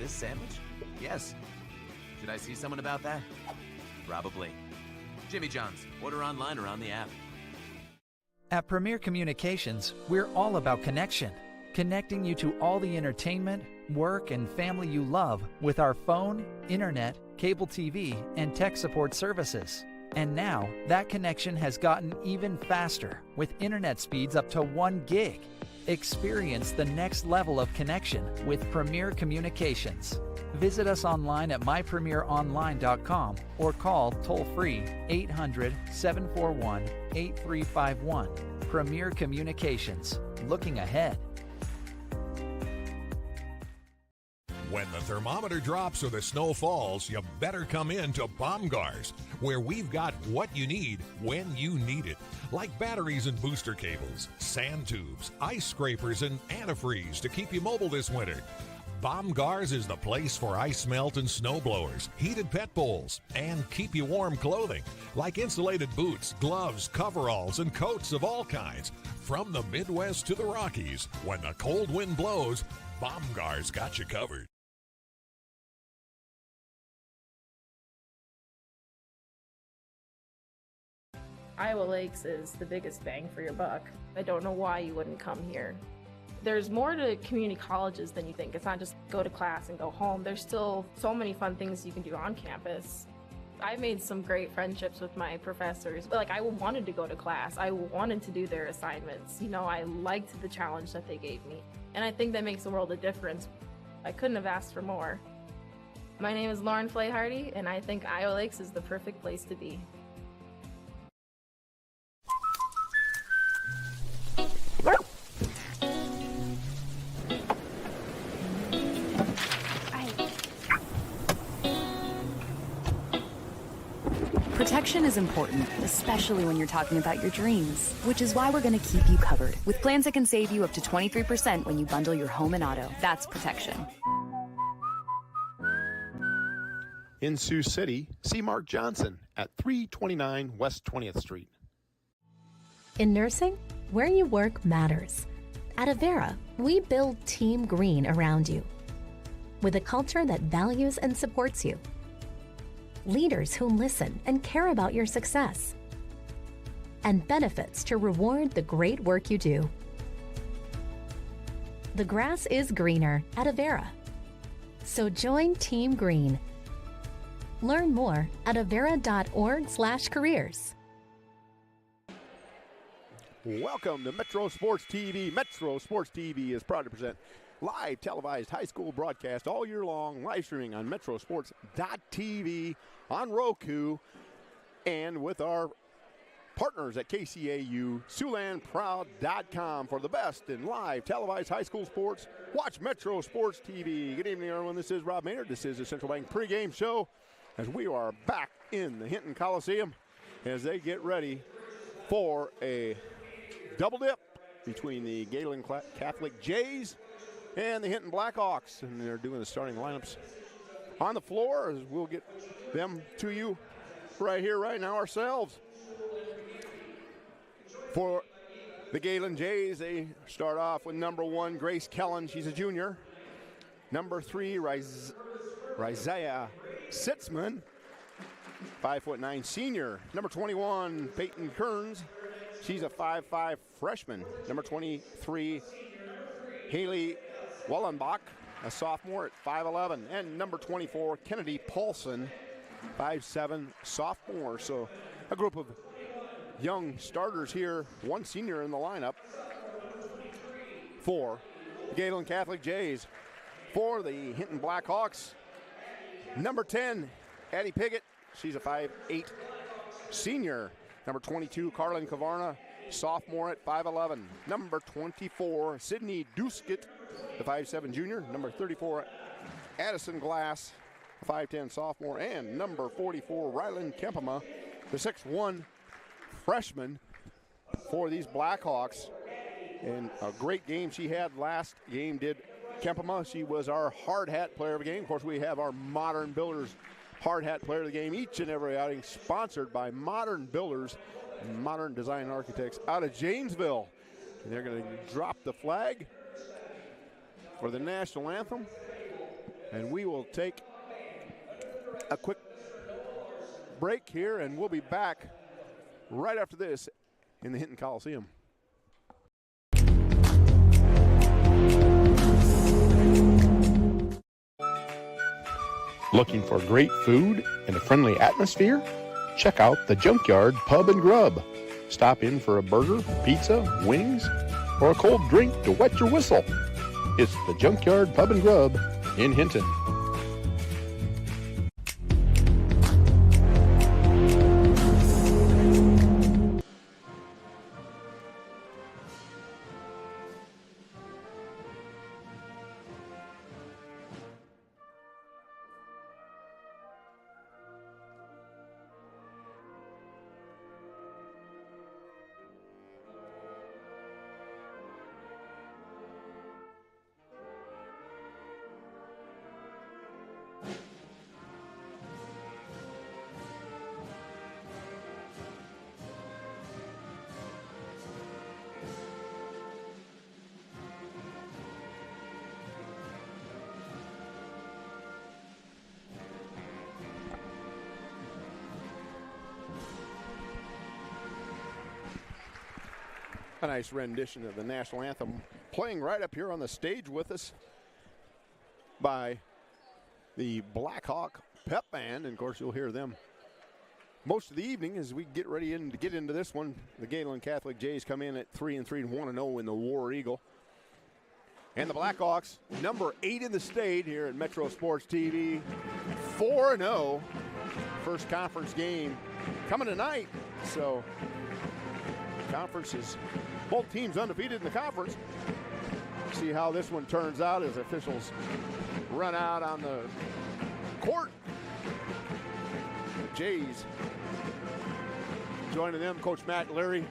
this sandwich? Yes. Should I see someone about that? Probably. Jimmy John's. Order online or on the app. At Premier Communications, we're all about connection. Connecting you to all the entertainment, work, and family you love with our phone, internet, cable TV, and tech support services. And now, that connection has gotten even faster with internet speeds up to 1 gig. Experience the next level of connection with Premier Communications. Visit us online at mypremieronline.com or call toll-free 800-741-8351. Premier Communications. Looking ahead. When the thermometer drops or the snow falls, you better come in to Baumgars, where we've got what you need when you need it. Like batteries and booster cables, sand tubes, ice scrapers, and antifreeze to keep you mobile this winter. Baumgars is the place for ice melt and snow blowers, heated pet bowls, and keep you warm clothing, like insulated boots, gloves, coveralls, and coats of all kinds. From the Midwest to the Rockies, when the cold wind blows, Baumgars got you covered. Iowa Lakes is the biggest bang for your buck. I don't know why you wouldn't come here. There's more to community colleges than you think. It's not just go to class and go home. There's still so many fun things you can do on campus. I made some great friendships with my professors. I wanted to go to class. I wanted to do their assignments. I liked the challenge that they gave me. And I think that makes a world of difference. I couldn't have asked for more. My name is Lauren Flayhardy, and I think Iowa Lakes is the perfect place to be. Protection is important, especially when you're talking about your dreams, which is why we're going to keep you covered with plans that can save you up to 23% when you bundle your home and auto. That's protection. In Sioux City, see Mark Johnson at 329 West 20th Street. In nursing, where you work matters. At Avera, we build Team Green around you with a culture that values and supports you. Leaders who listen and care about your success, and benefits to reward the great work you do. The grass is greener at Avera, so join Team Green. Learn more at avera.org/careers. Welcome to Metro Sports TV. Metro Sports TV is proud to present live televised high school broadcast all year long, live streaming on metrosports.tv, on Roku, and with our partners at KCAU, SiouxlandProud.com for the best in live televised high school sports. Watch Metro Sports TV. Good evening, everyone. This is Rob Maynard. This is the Central Bank pregame show as we are back in the Hinton Coliseum as they get ready for a double dip between the Gehlen Catholic Jays and the Hinton Blackhawks, and they're doing the starting lineups on the floor as we'll get them to you right here, right now ourselves. For the Gehlen Jays, they start off with number 1, Grace Kellen. She's a junior. Number 3, Rizaiah Sitzman, 5'9" senior. Number 21, Peyton Kearns. She's a 5'5" freshman. Number 23, Haley Wallenbach, a sophomore at 5'11". And number 24, Kennedy Paulson, 5'7", sophomore. So a group of young starters here, one senior in the lineup for the Gehlen Catholic Jays. For the Hinton Blackhawks, number 10, Addie Piggott. She's a 5'8" senior. Number 22, Carlin Kavarna, sophomore at 5'11". Number 24, Sydney Duskett, the 5'7" junior. Number 34, Addison Glass, 5'10" sophomore. And number 44, Rylan Kempema, the 6'1" freshman for these Blackhawks. And a great game she had last game, did Kempema. She was our hard hat player of the game. Of course, we have our Modern Builders hard hat player of the game each and every outing, sponsored by Modern Builders, Modern Design Architects out of Janesville. And they're going to drop the flag for the national anthem. And we will take a quick break here, and we'll be back right after this in the Hinton Coliseum. Looking for great food and a friendly atmosphere? Check out the Junkyard Pub and Grub. Stop in for a burger, pizza, wings, or a cold drink to wet your whistle. It's the Junkyard Pub and Grub in Hinton. A nice rendition of the national anthem playing right up here on the stage with us by the Blackhawk Pep Band. And of course, you'll hear them most of the evening as we get ready to get into this one. The Gehlen Catholic Jays come in at 3-3 and 1-0 in the War Eagle. And the Blackhawks, number 8 in the state here at Metro Sports TV, 4-0. First conference game coming tonight. So conference is both teams undefeated in the conference. See how this one turns out as officials run out on the court. The Jays joining them, Coach Matt Leary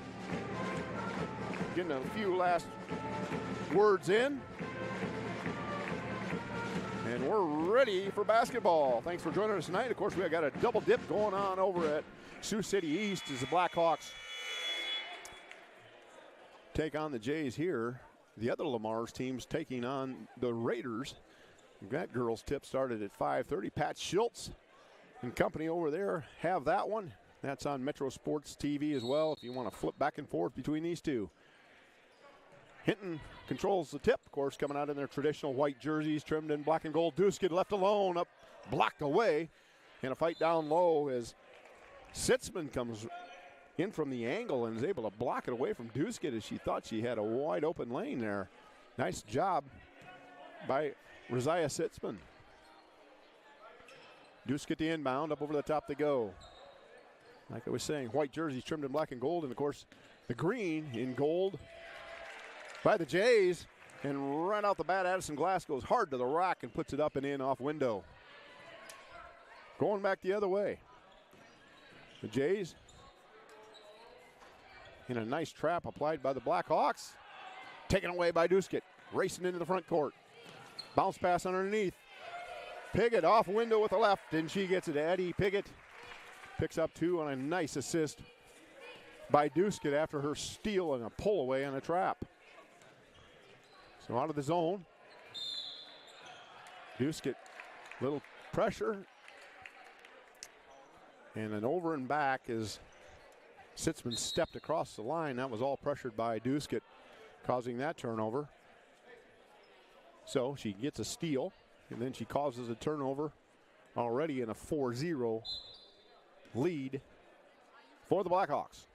getting a few last words in. And we're ready for basketball. Thanks for joining us tonight. Of course, we got a double dip going on over at Sioux City East as the Blackhawks take on the Jays here. The other Lamar's teams taking on the Raiders. That girls tip started at 5:30. Pat Schultz and company over there have that one. That's on Metro Sports TV as well if you want to flip back and forth between these two. Hinton controls the tip, of course, coming out in their traditional white jerseys trimmed in black and gold. Duskett left alone, up blocked away. And a fight down low as Sitzman comes in from the angle and is able to block it away from Duskett as she thought she had a wide open lane there. Nice job by Rosiah Sitzman. Duskett the inbound, up over the top they go. Like I was saying, white jerseys trimmed in black and gold, and of course the green in gold by the Jays. And right out the bat, Addison Glass goes hard to the rack and puts it up and in off window. Going back the other way. The Jays in a nice trap applied by the Blackhawks. Taken away by Duskett. Racing into the front court. Bounce pass underneath. Piggott off window with the left, and she gets it to Eddie Piggott. Picks up 2 on a nice assist by Duskett after her steal and a pull away on a trap. So out of the zone. Duskett, little pressure. And an over and back as Sitzman stepped across the line. That was all pressured by Duskett, causing that turnover. So she gets a steal, and then she causes a turnover already in a 4-0 lead for the Blackhawks.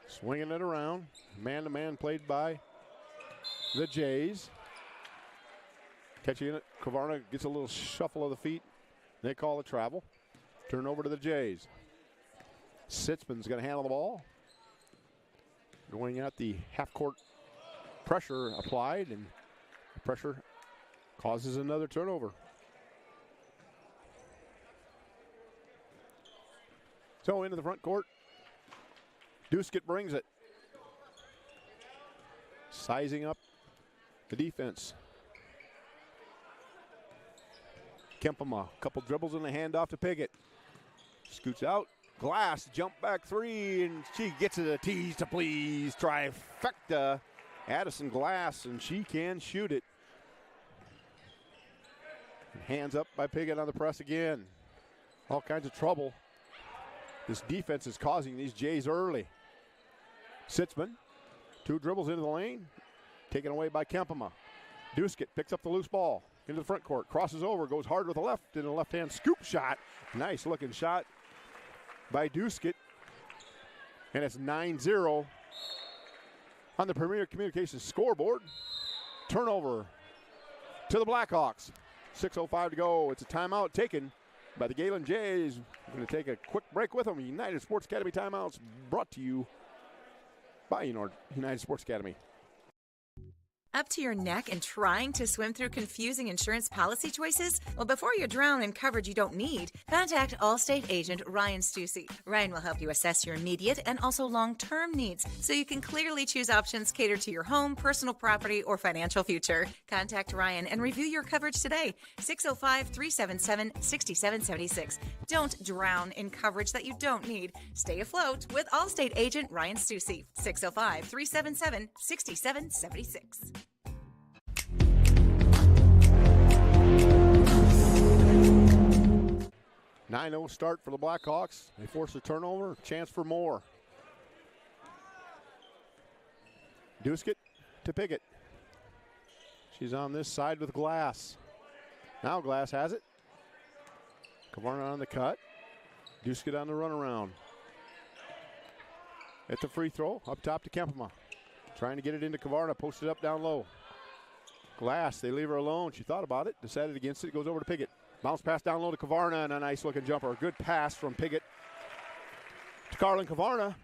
Swinging it around. Man-to-man played by the Jays. Catching it, Kavarna gets a little shuffle of the feet. They call it travel. Turn over to the Jays. Sitzman's going to handle the ball. Going at the half-court pressure applied, and the pressure causes another turnover. So into the front court. Duskett brings it. Sizing up the defense. Kempema, a couple dribbles in the handoff to Piggott. Scoots out, Glass, jump back three, and she gets it a tease to please. Trifecta, Addison Glass, and she can shoot it. Hands up by Piggott on the press again. All kinds of trouble. This defense is causing these Jays early. Sitzman, 2 dribbles into the lane, taken away by Kempema. Duskett picks up the loose ball into the front court, crosses over, goes hard with the left, and a left-hand scoop shot. Nice looking shot by Duskett. And it's 9-0 on the Premier Communications scoreboard. Turnover to the Blackhawks. 6:05 to go. It's a timeout taken by the Gehlen Jays. We're going to take a quick break with them. United Sports Academy timeouts brought to you by United Sports Academy. Up to your neck and trying to swim through confusing insurance policy choices? Well, before you drown in coverage you don't need, contact Allstate agent Ryan Stussy. Ryan will help you assess your immediate and also long-term needs so you can clearly choose options catered to your home, personal property, or financial future. Contact Ryan and review your coverage today. 605-377-6776. Don't drown in coverage that you don't need. Stay afloat with Allstate agent Ryan Stussy. 605-377-6776. 9-0 start for the Blackhawks. They force a turnover, chance for more. Duskett to Piggott. She's on this side with Glass. Now Glass has it. Kavarna on the cut. Duskett on the runaround. At the free throw, up top to Kempema. Trying to get it into Kavarna, posted up down low. Glass, they leave her alone. She thought about it, decided against it, goes over to Piggott. Bounce pass down low to Kavarna and a nice looking jumper. Good pass from Piggott to Carlin Kavarna.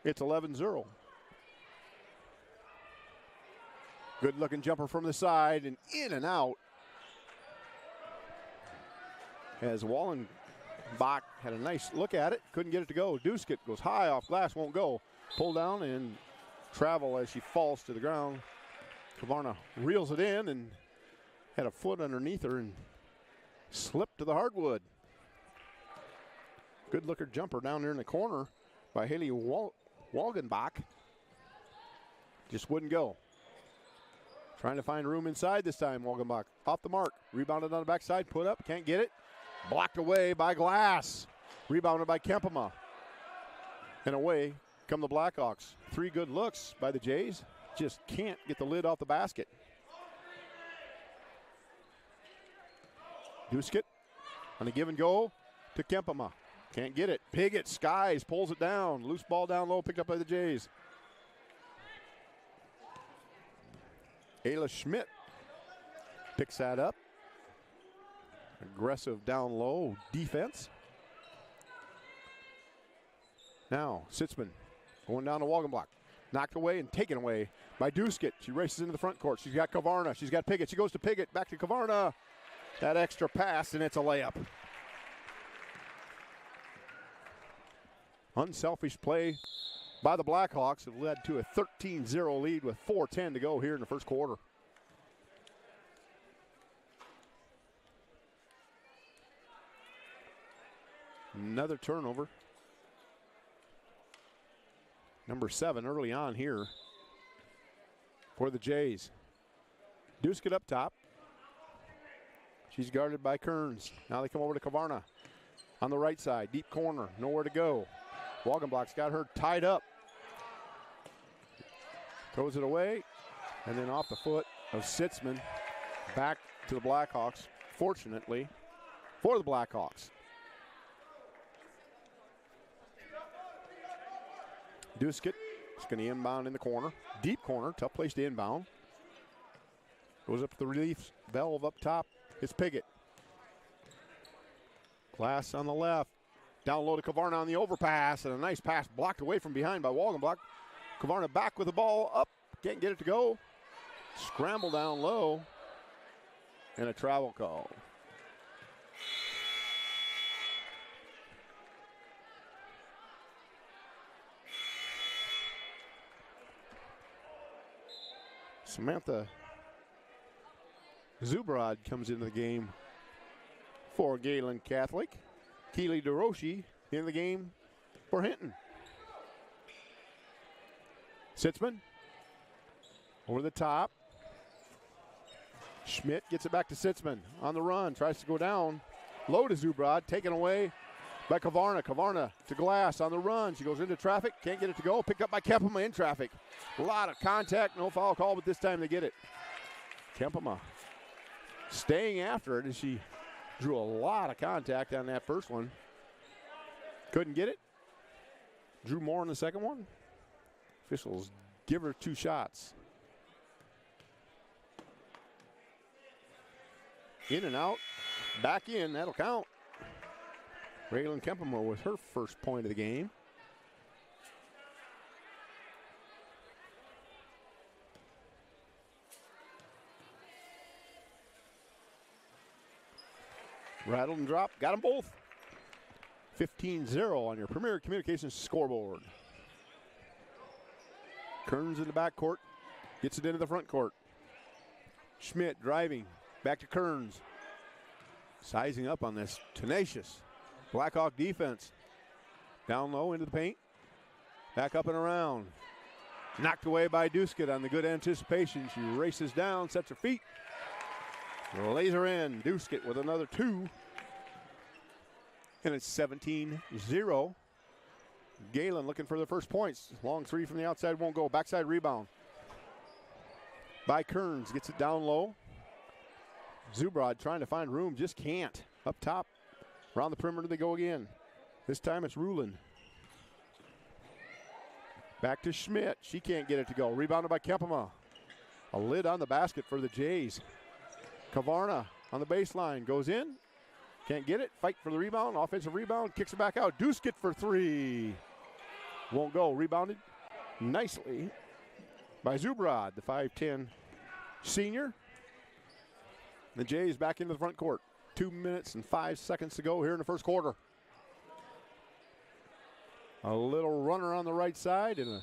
It's 11-0. Good looking jumper from the side and in and out. As Wallenbach had a nice look at it, couldn't get it to go. Duskett goes high off glass, won't go. Pull down and travel as she falls to the ground. Kavarna reels it in and had a foot underneath her and slipped to the hardwood. Good looker jumper down there in the corner by Haley Walgenbach. Just wouldn't go. Trying to find room inside this time, Walgenbach. Off the mark. Rebounded on the backside. Put up. Can't get it. Blocked away by Glass. Rebounded by Kempema. And away come the Blackhawks. 3 good looks by the Jays. Just can't get the lid off the basket. Duskett on a give and go to Kempema. Can't get it. Piggott skies, pulls it down. Loose ball down low, picked up by the Jays. Ayla Schmidt picks that up. Aggressive down low defense. Now Sitzman going down to Walgenbach. Knocked away and taken away by Duskett. She races into the front court. She's got Kavarna. She's got Piggott. She goes to Piggott. Back to Kavarna. That extra pass, and it's a layup. Unselfish play by the Blackhawks have led to a 13-0 lead with 4:10 to go here in the first quarter. Another turnover. Number 7 early on here for the Jays. Duskett up top. She's guarded by Kearns. Now they come over to Kavarna on the right side. Deep corner, nowhere to go. Walgenbach's got her tied up. Throws it away, and then off the foot of Sitzman. Back to the Blackhawks, fortunately, for the Blackhawks. Duskett is going to inbound in the corner. Deep corner, tough place to inbound. Goes up to the relief valve up top. It's Piggott. Glass on the left. Down low to Kavarna on the overpass, and a nice pass blocked away from behind by Walgenbach. Kavarna back with the ball up. Can't get it to go. Scramble down low. And a travel call. Samantha Zubrod comes into the game for Gehlen Catholic. Keely DeRoche in the game for Hinton. Sitzman over the top. Schmidt gets it back to Sitzman on the run, tries to go down. Low to Zubrod, taken away by Kavarna. Kavarna to Glass on the run. She goes into traffic, can't get it to go. Picked up by Kempema in traffic. A lot of contact, no foul call, but this time they get it. Kempema staying after it as she drew a lot of contact on that first one. Couldn't get it. Drew more in the second one. Officials give her 2 shots. In and out. Back in. That'll count. Raylan Kempema with her first point of the game. Rattled and dropped. Got them both. 15-0 on your Premier Communications scoreboard. Kearns in the back court. Gets it into the front court. Schmidt driving. Back to Kearns. Sizing up on this tenacious Blackhawk defense. Down low into the paint. Back up and around. Knocked away by Duskett on the good anticipation. She races down, sets her feet. Laser in. Duskett with another 2. And it's 17-0. Gehlen looking for the first points. Long 3 from the outside won't go. Backside rebound by Kearns. Gets it down low. Zubrod trying to find room. Just can't. Up top. Around the perimeter they go again. This time it's Rulin. Back to Schmidt. She can't get it to go. Rebounded by Kempema. A lid on the basket for the Jays. Kavarna on the baseline. Goes in. Can't get it. Fight for the rebound. Offensive rebound. Kicks it back out. Duskett for 3. Won't go. Rebounded nicely by Zubrod, the 5'10 senior. The Jays back into the front court. 2 minutes and 5 seconds to go here in the first quarter. A little runner on the right side and a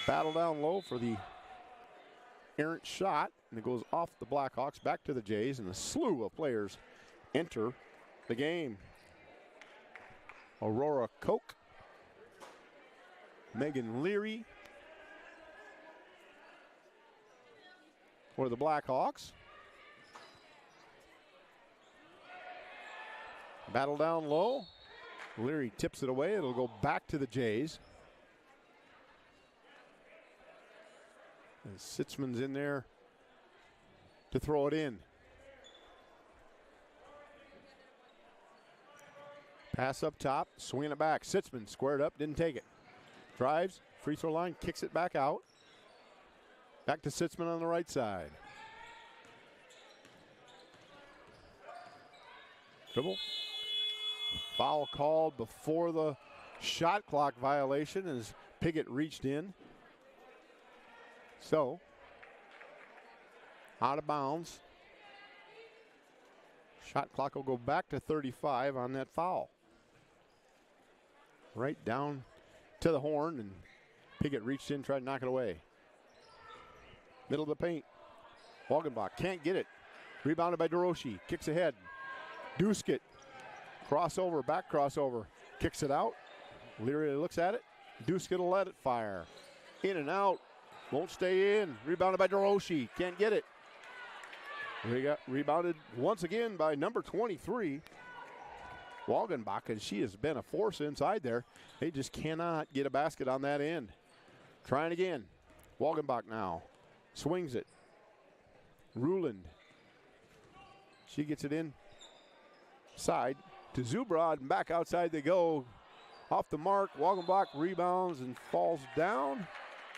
battle down low for the errant shot. And it goes off the Blackhawks back to the Jays, and a slew of players enter the game. Aurora Koch, Megan Leary for the Blackhawks. Battle down low. Leary tips it away. It'll go back to the Jays. And Sitzman's in there to throw it in. Pass up top, swinging it back. Sitzman squared up, didn't take it. Drives, free throw line, kicks it back out. Back to Sitzman on the right side. Dribble. Foul called before the shot clock violation as Piggott reached in. So, out of bounds. Shot clock will go back to 35 on that foul. Right down to the horn, and Piggott reached in, tried to knock it away. Middle of the paint. Wagenbach can't get it. Rebounded by DeRoche. Kicks ahead. Duskett. Crossover, back crossover. Kicks it out. Leary looks at it. Duskett will let it fire. In and out. Won't stay in. Rebounded by DeRoche. Can't get it. Rebounded once again by number 23. Wagenbach, and she has been a force inside there. They just cannot get a basket on that end. Trying again. Wagenbach now. Swings it. Ruland. She gets it in. Side to Zubrod, and back outside they go. Off the mark. Wagenbach rebounds and falls down.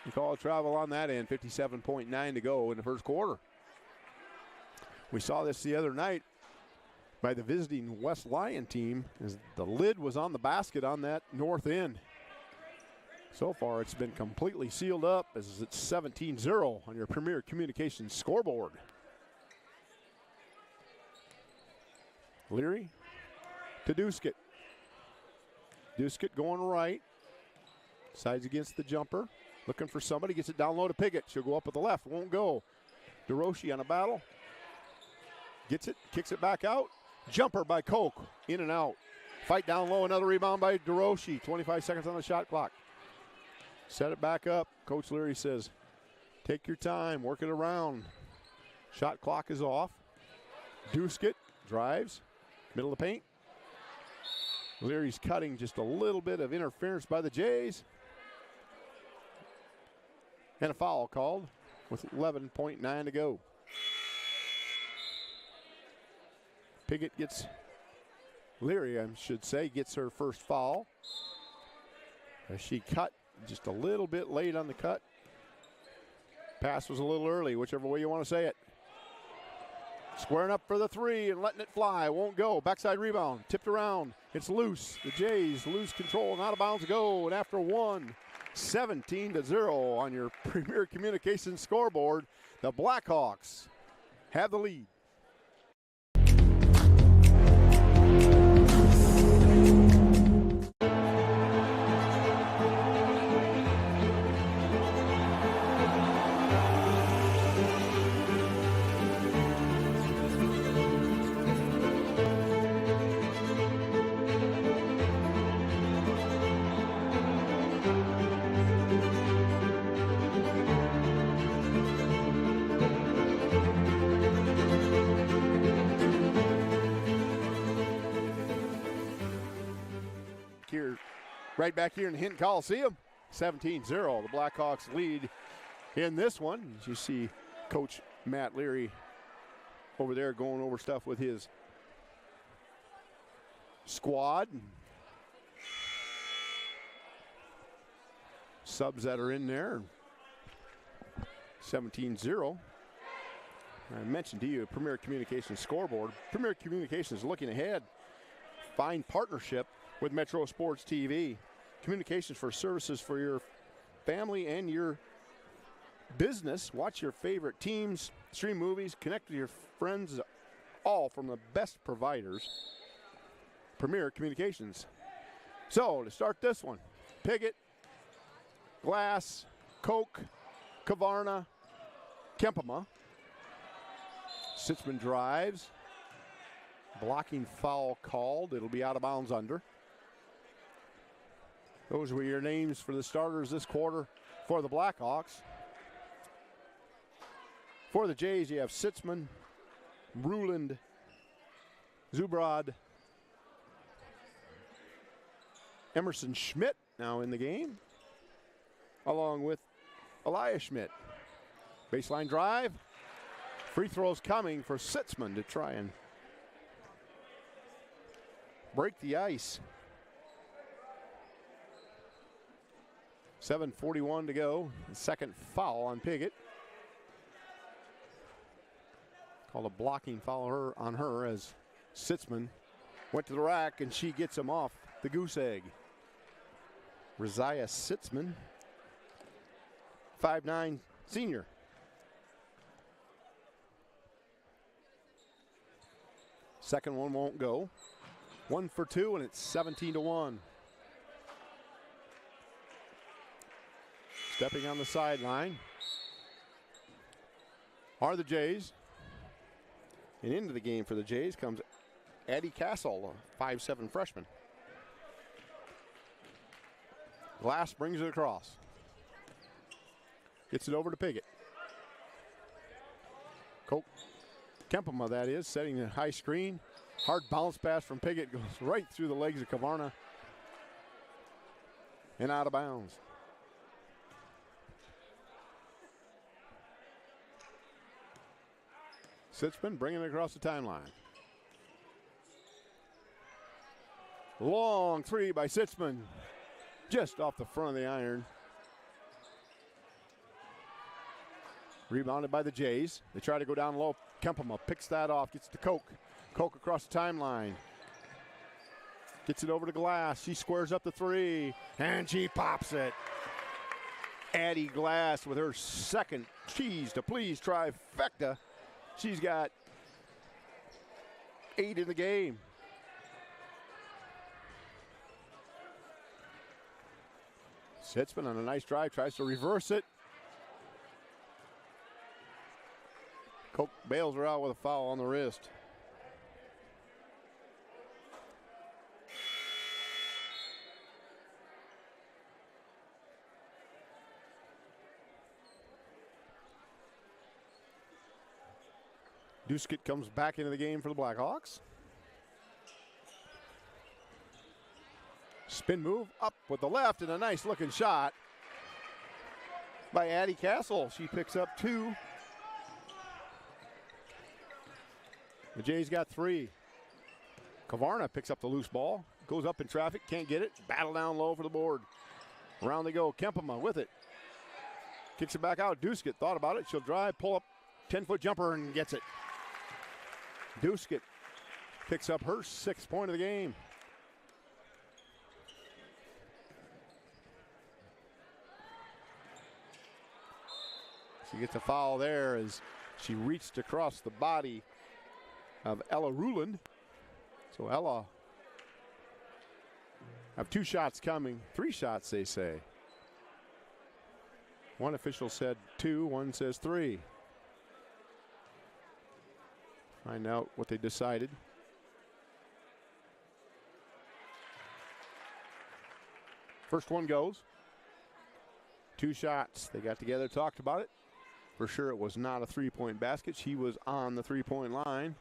You call a travel on that end. 57.9 to go in the first quarter. We saw this the other night by the visiting West Lyon team as the lid was on the basket on that north end. So far it's been completely sealed up as it's 17-0 on your Premier Communications scoreboard. Leary to Duskett. Duskett going right. Sides against the jumper. Looking for somebody. Gets it down low to Piggott. She'll go up with the left. Won't go. DeRoche on a battle. Gets it. Kicks it back out. Jumper by Koch, in and out. Fight down low, another rebound by DeRoche. 25 seconds on the shot clock. Set it back up. Coach Leary says, take your time, work it around. Shot clock is off. Duskett drives, middle of the paint. Leary's cutting, just a little bit of interference by the Jays. And a foul called with 11.9 to go. Piggott gets, Leary, I should say, gets her first foul. As she cut just a little bit late on the cut. Pass was a little early, whichever way you want to say it. Squaring up for the three and letting it fly. Won't go. Backside rebound. Tipped around. It's loose. The Jays lose control and out of bounds go. And after one, 17-0 on your Premier Communications scoreboard, the Blackhawks have the lead. Right back here in the Hinton Coliseum, 17-0. The Blackhawks lead in this one. As you see Coach Matt Leary over there going over stuff with his squad. Subs that are in there. 17-0. I mentioned to you, Premier Communications scoreboard. Premier Communications looking ahead. Fine partnership with Metro Sports TV. Communications for services for your family and your business. Watch your favorite teams, stream movies, connect with your friends, all from the best providers. Premier Communications. So to start this one, Piggott, Glass, Koch, Kavarna, Kempema. Sitzman drives. Blocking foul called. It'll be out of bounds under. Those were your names for the starters this quarter for the Blackhawks. For the Jays, you have Sitzman, Ruland, Zubrod, Emerson Schmidt now in the game, along with Elias Schmidt. Baseline drive. Free throws coming for Sitzman to try and break the ice. 7:41 to go. Second foul on Piggott. Called a blocking foul on her as Sitzman went to the rack and she gets him off the goose egg. Rizia Sitzman, 5'9" senior. Second one won't go. 1 for 2 and it's 17-1. Stepping on the sideline are the Jays. And into the game for the Jays comes Addie Castle, a 5'7" freshman. Glass brings it across. Gets it over to Piggott. Kempema, that is, setting a high screen. Hard bounce pass from Piggott goes right through the legs of Kavarna and out of bounds. Sitzman bringing it across the timeline. Long three by Sitzman, just off the front of the iron. Rebounded by the Jays. They try to go down low. Kempema picks that off, gets to Koch. Koch across the timeline. Gets it over to Glass. She squares up the three, and she pops it. Addie Glass with her second cheese to please trifecta. She's got 8 in the game. Sitzman on a nice drive, tries to reverse it. Koch bails her out with a foul on the wrist. Duskett comes back into the game for the Blackhawks. Spin move up with the left and a nice looking shot by Addie Castle. She picks up 2. The Jays got 3. Kavarna picks up the loose ball, goes up in traffic, can't get it. Battle down low for the board. Around they go. Kempema with it. Kicks it back out. Duskett thought about it. She'll drive, pull up, 10-foot jumper and gets it. Duskett picks up her 6th point of the game. She gets a foul there as she reached across the body of Ella Ruland. So Ella have 2 shots coming, 3 shots they say. One official said 2, one says 3. Find out what they decided. First one goes. 2 shots. They got together, talked about it. For sure it was not a 3-point basket. She was on the 3-point line.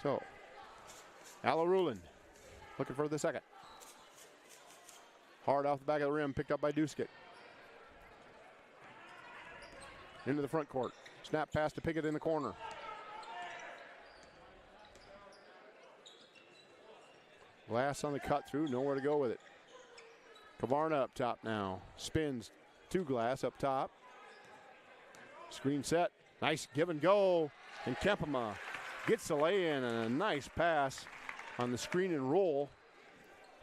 So, Ella Ruland looking for the second. Hard off the back of the rim, picked up by Duskett. Into the front court. Snap pass to Pickett in the corner. Glass on the cut through, nowhere to go with it. Kavarna up top now. Spins to Glass up top. Screen set. Nice give and go. And Kempema gets the lay-in and a nice pass on the screen and roll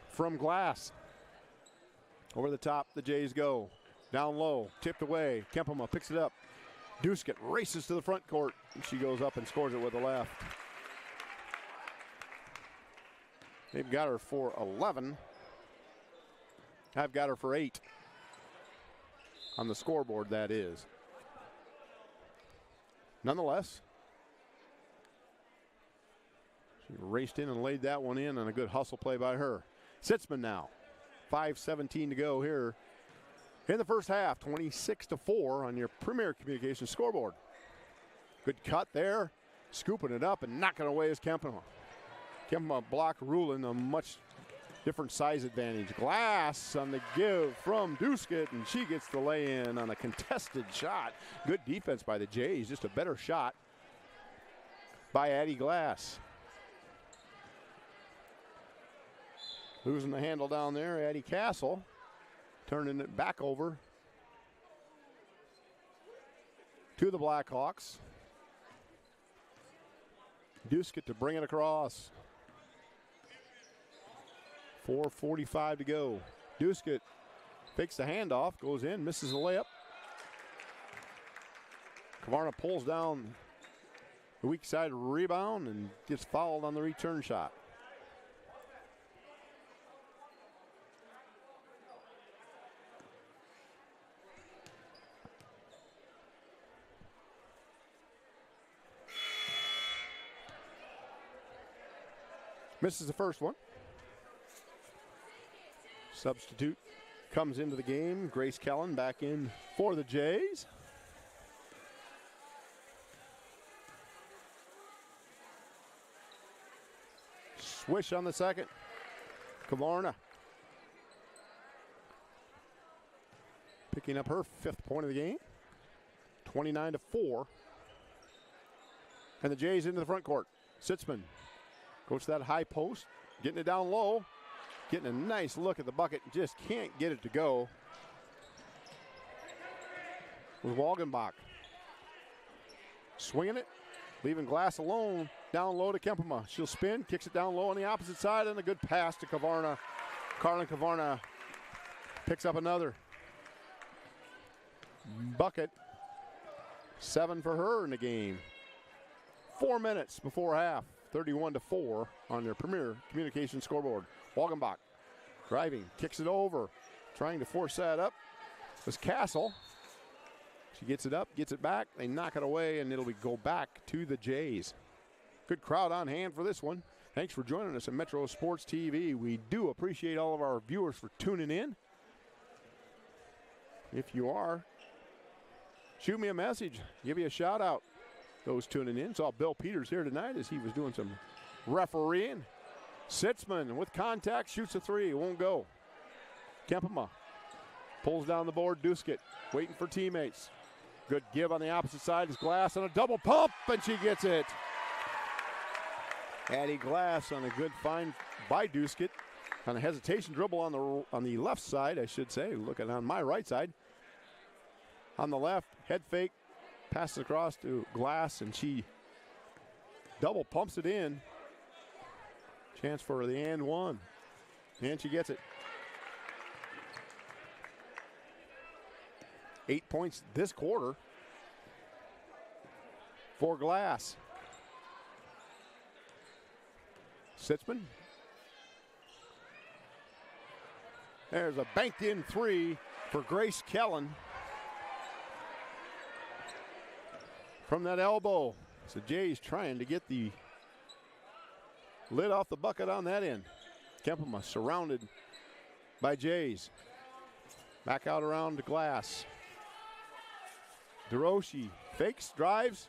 from Glass. Over the top, the Jays go. Down low, tipped away. Kempema picks it up. Duskett races to the front court. She goes up and scores it with the left. They've got her for 11. I've got her for 8. On the scoreboard, that is. Nonetheless, she raced in and laid that one in, and a good hustle play by her. Sitzman now. 5:17 to go here in the first half. 26-4 on your Premier Communications scoreboard. Good cut there. Scooping it up and knocking away is Kempema. Kempema block Ruland, a much different size advantage. Glass on the give from Duskett, and she gets the lay-in on a contested shot. Good defense by the Jays, just a better shot by Addie Glass. Losing the handle down there, Addie Castle. Turning it back over to the Blackhawks. Duskett to bring it across. 4:45 to go. Duskett fakes the handoff, goes in, misses the layup. Kavarna pulls down the weak side rebound and gets fouled on the return shot. Misses the first one. Substitute comes into the game. Grace Kellen back in for the Jays. Swish on the second. Kavarna picking up her 5th point of the game. 29-4. And the Jays into the front court. Sitzman goes to that high post, getting it down low. Getting a nice look at the bucket, just can't get it to go. With Wagenbach swinging it, leaving Glass alone, down low to Kempema. She'll spin, kicks it down low on the opposite side, and a good pass to Kavarna. Carlin Kavarna picks up another bucket. 7 for her in the game. 4 minutes before half. 31-4 on their Premier Communications scoreboard. Wagenbach driving, kicks it over, trying to force that up. Was Castle. She gets it up, gets it back. They knock it away, and it'll go back to the Jays. Good crowd on hand for this one. Thanks for joining us at Metro Sports TV. We do appreciate all of our viewers for tuning in. If you are, shoot me a message, give you a shout out. Those tuning in. Saw Bill Peters here tonight as he was doing some refereeing. Sitzman with contact, shoots a three, won't go. Kempema pulls down the board. Duskett waiting for teammates. Good give on the opposite side is Glass on a double pump, and she gets it. Addie Glass on a good find by Duskett. On a hesitation dribble on the left side, I should say. Looking on my right side. On the left, head fake, passes across to Glass, and she double pumps it in. Chance for the and one. And she gets it. 8 points this quarter for Glass. Sitzman. There's a banked in three for Grace Kellen. From that elbow. So Jay's trying to get the lid off the bucket on that end. Kempema surrounded by Jays. Back out around the Glass. DeRoche fakes, drives.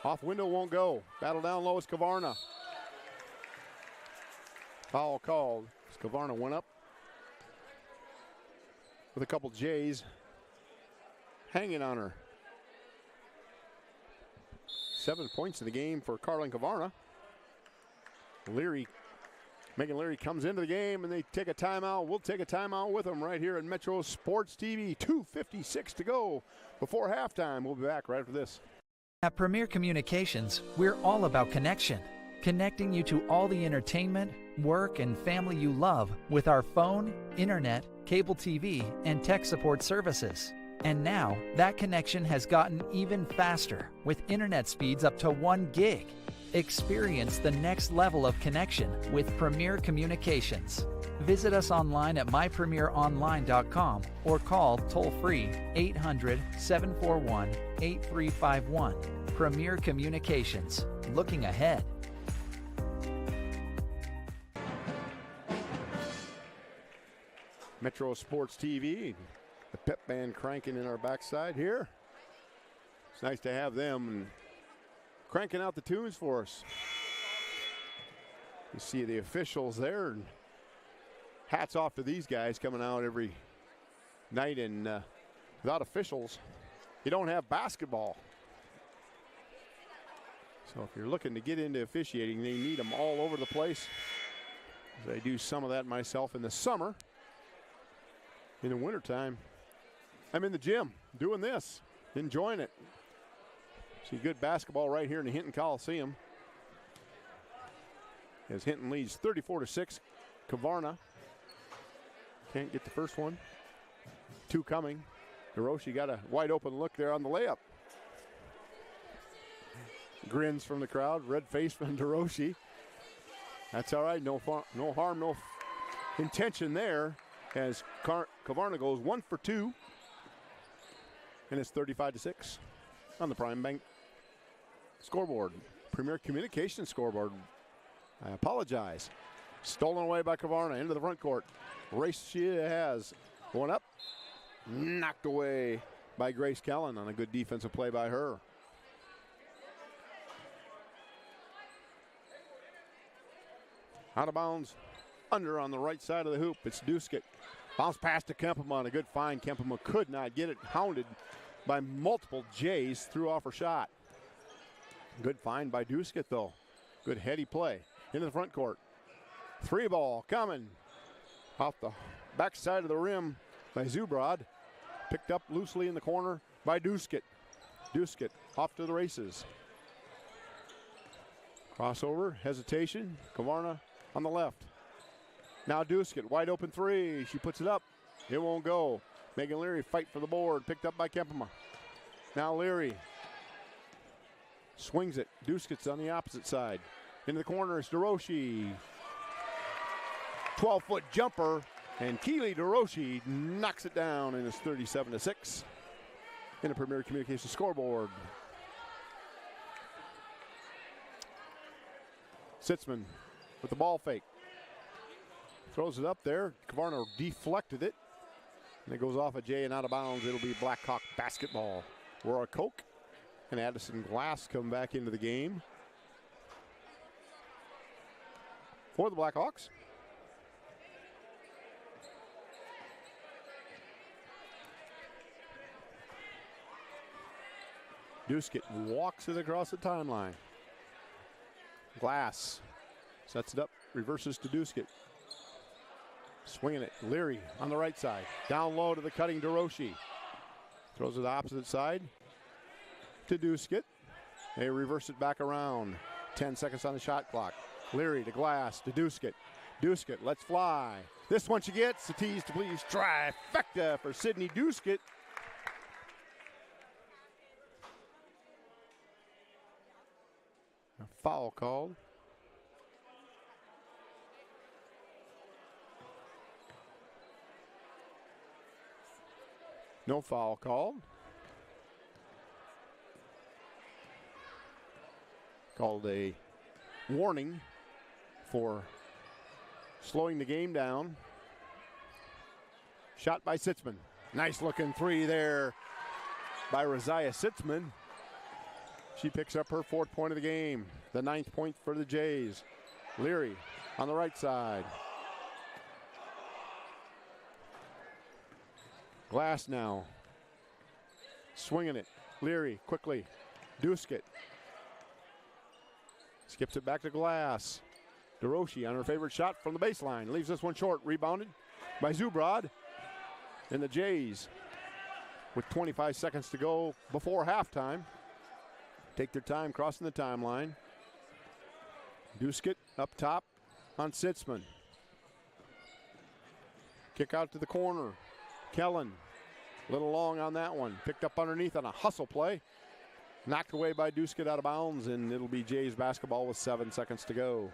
Off window, won't go. Battle down low is Kavarna. Foul called. Kavarna went up with a couple Jays hanging on her. 7 points in the game for Carlin Kavarna. Megan Leary comes into the game and they take a timeout. We'll take a timeout with them right here at Metro Sports TV. 2:56 to go before halftime. We'll be back right after this. At Premier Communications, we're all about connection. Connecting you to all the entertainment, work, and family you love with our phone, internet, cable TV, and tech support services. And now, that connection has gotten even faster with internet speeds up to 1 gig. Experience the next level of connection with Premier Communications. Visit us online at mypremieronline.com or call toll-free 800-741-8351. Premier Communications. Looking ahead. Metro Sports TV. The pep band cranking in our backside here. It's nice to have them cranking out the tunes for us. You see the officials there. And hats off to these guys coming out every night. And without officials, you don't have basketball. So if you're looking to get into officiating, they need them all over the place. I do some of that myself in the summer. In the wintertime, I'm in the gym doing this, enjoying it. See good basketball right here in the Hinton Coliseum. As Hinton leads 34-6. Kavarna can't get the first one. 2 coming. DeRoche got a wide open look there on the layup. Grins from the crowd, red face from DeRoche. That's all right, no harm, no intention there. As Kavarna goes 1 for 2. And it's 35-6 on the Prime Bank scoreboard. Premier Communications scoreboard. I apologize. Stolen away by Kavarna into the front court. Race she has. Going up. Knocked away by Grace Kellen on a good defensive play by her. Out of bounds. Under on the right side of the hoop. It's Duskett. Bounce pass to Kempema on a good find. Kempema could not get it. Hounded by multiple Jays. Threw off her shot. Good find by Duskett though. Good heady play into the front court. 3 ball coming. Off the backside of the rim by Zubrod. Picked up loosely in the corner by Duskett. Duskett off to the races. Crossover, hesitation. Kavarna on the left. Now Duskett, wide open 3. She puts it up. It won't go. Megan Leary fight for the board. Picked up by Kempema. Now Leary swings it. Duskett's on the opposite side. Into the corner is DeRoche. 12-foot jumper. And Keely DeRoche knocks it down, and it's 37-6 in the Premier Communications scoreboard. Sitzman with the ball fake. Throws it up there. Kavarno deflected it. And it goes off of Jay and out of bounds. It'll be Blackhawk basketball. Laura Koch and Addison Glass come back into the game for the Blackhawks. Duskett walks it across the timeline. Glass sets it up, reverses to Duskett. Swinging it, Leary on the right side. Down low to the cutting DeRoche. Throws it the opposite side to Duskett. They reverse it back around. 10 seconds on the shot clock. Leary to Glass to Duskett. Duskett, let's fly. This one she gets. The tease to please. Trifecta for Sydney Duskett. A foul called. No foul called. Called a warning for slowing the game down. Shot by Sitzman. Nice looking three there by Rosia Sitzman. She picks up her 4th point of the game. The 9th point for the Jays. Leary on the right side. Glass now. Swinging it. Leary quickly. Duskett. Skips it back to Glass. DeRoche on her favorite shot from the baseline. Leaves this one short. Rebounded by Zubrod. And the Jays, with 25 seconds to go before halftime, take their time crossing the timeline. Duskett up top on Sitzman. Kick out to the corner. Kellen, a little long on that one. Picked up underneath on a hustle play. Knocked away by Duskett out of bounds, and it'll be Jays basketball with 7 seconds to go.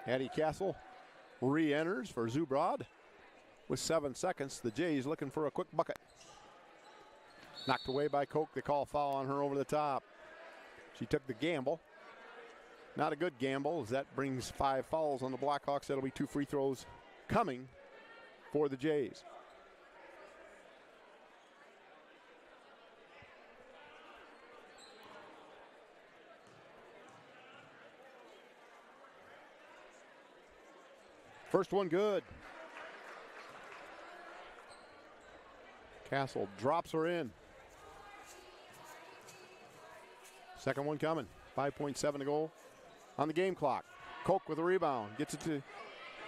Addie Castle re-enters for Zubrod with 7 seconds. The Jays looking for a quick bucket. Knocked away by Koch. They call foul on her over the top. She took the gamble. Not a good gamble, as that brings 5 fouls on the Blackhawks. That'll be 2 free throws coming for the Jays. First one good. Castle drops her in. Second one coming. 5.7 to go on the game clock. Koch with a rebound. Gets it to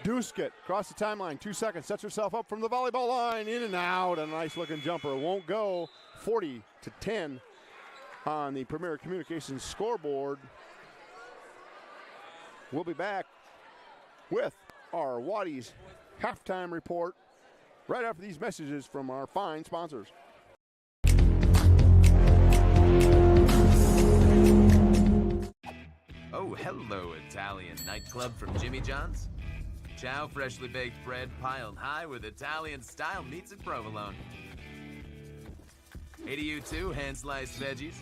Duskett. Across the timeline. 2 seconds. Sets herself up from the volleyball line. In and out. A nice looking jumper. Won't go. 40-10 on the Premier Communications scoreboard. We'll be back with our Waddy's halftime report right after these messages from our fine sponsors. Oh, hello, Italian nightclub from Jimmy John's. Ciao, freshly baked bread piled high with Italian style meats and provolone. Hey to you too, hand-sliced veggies.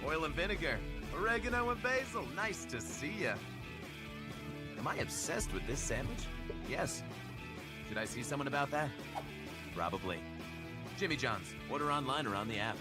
Oil and vinegar, oregano and basil, nice to see ya. Am I obsessed with this sandwich? Yes. Should I see someone about that? Probably. Jimmy John's, order online or on the app.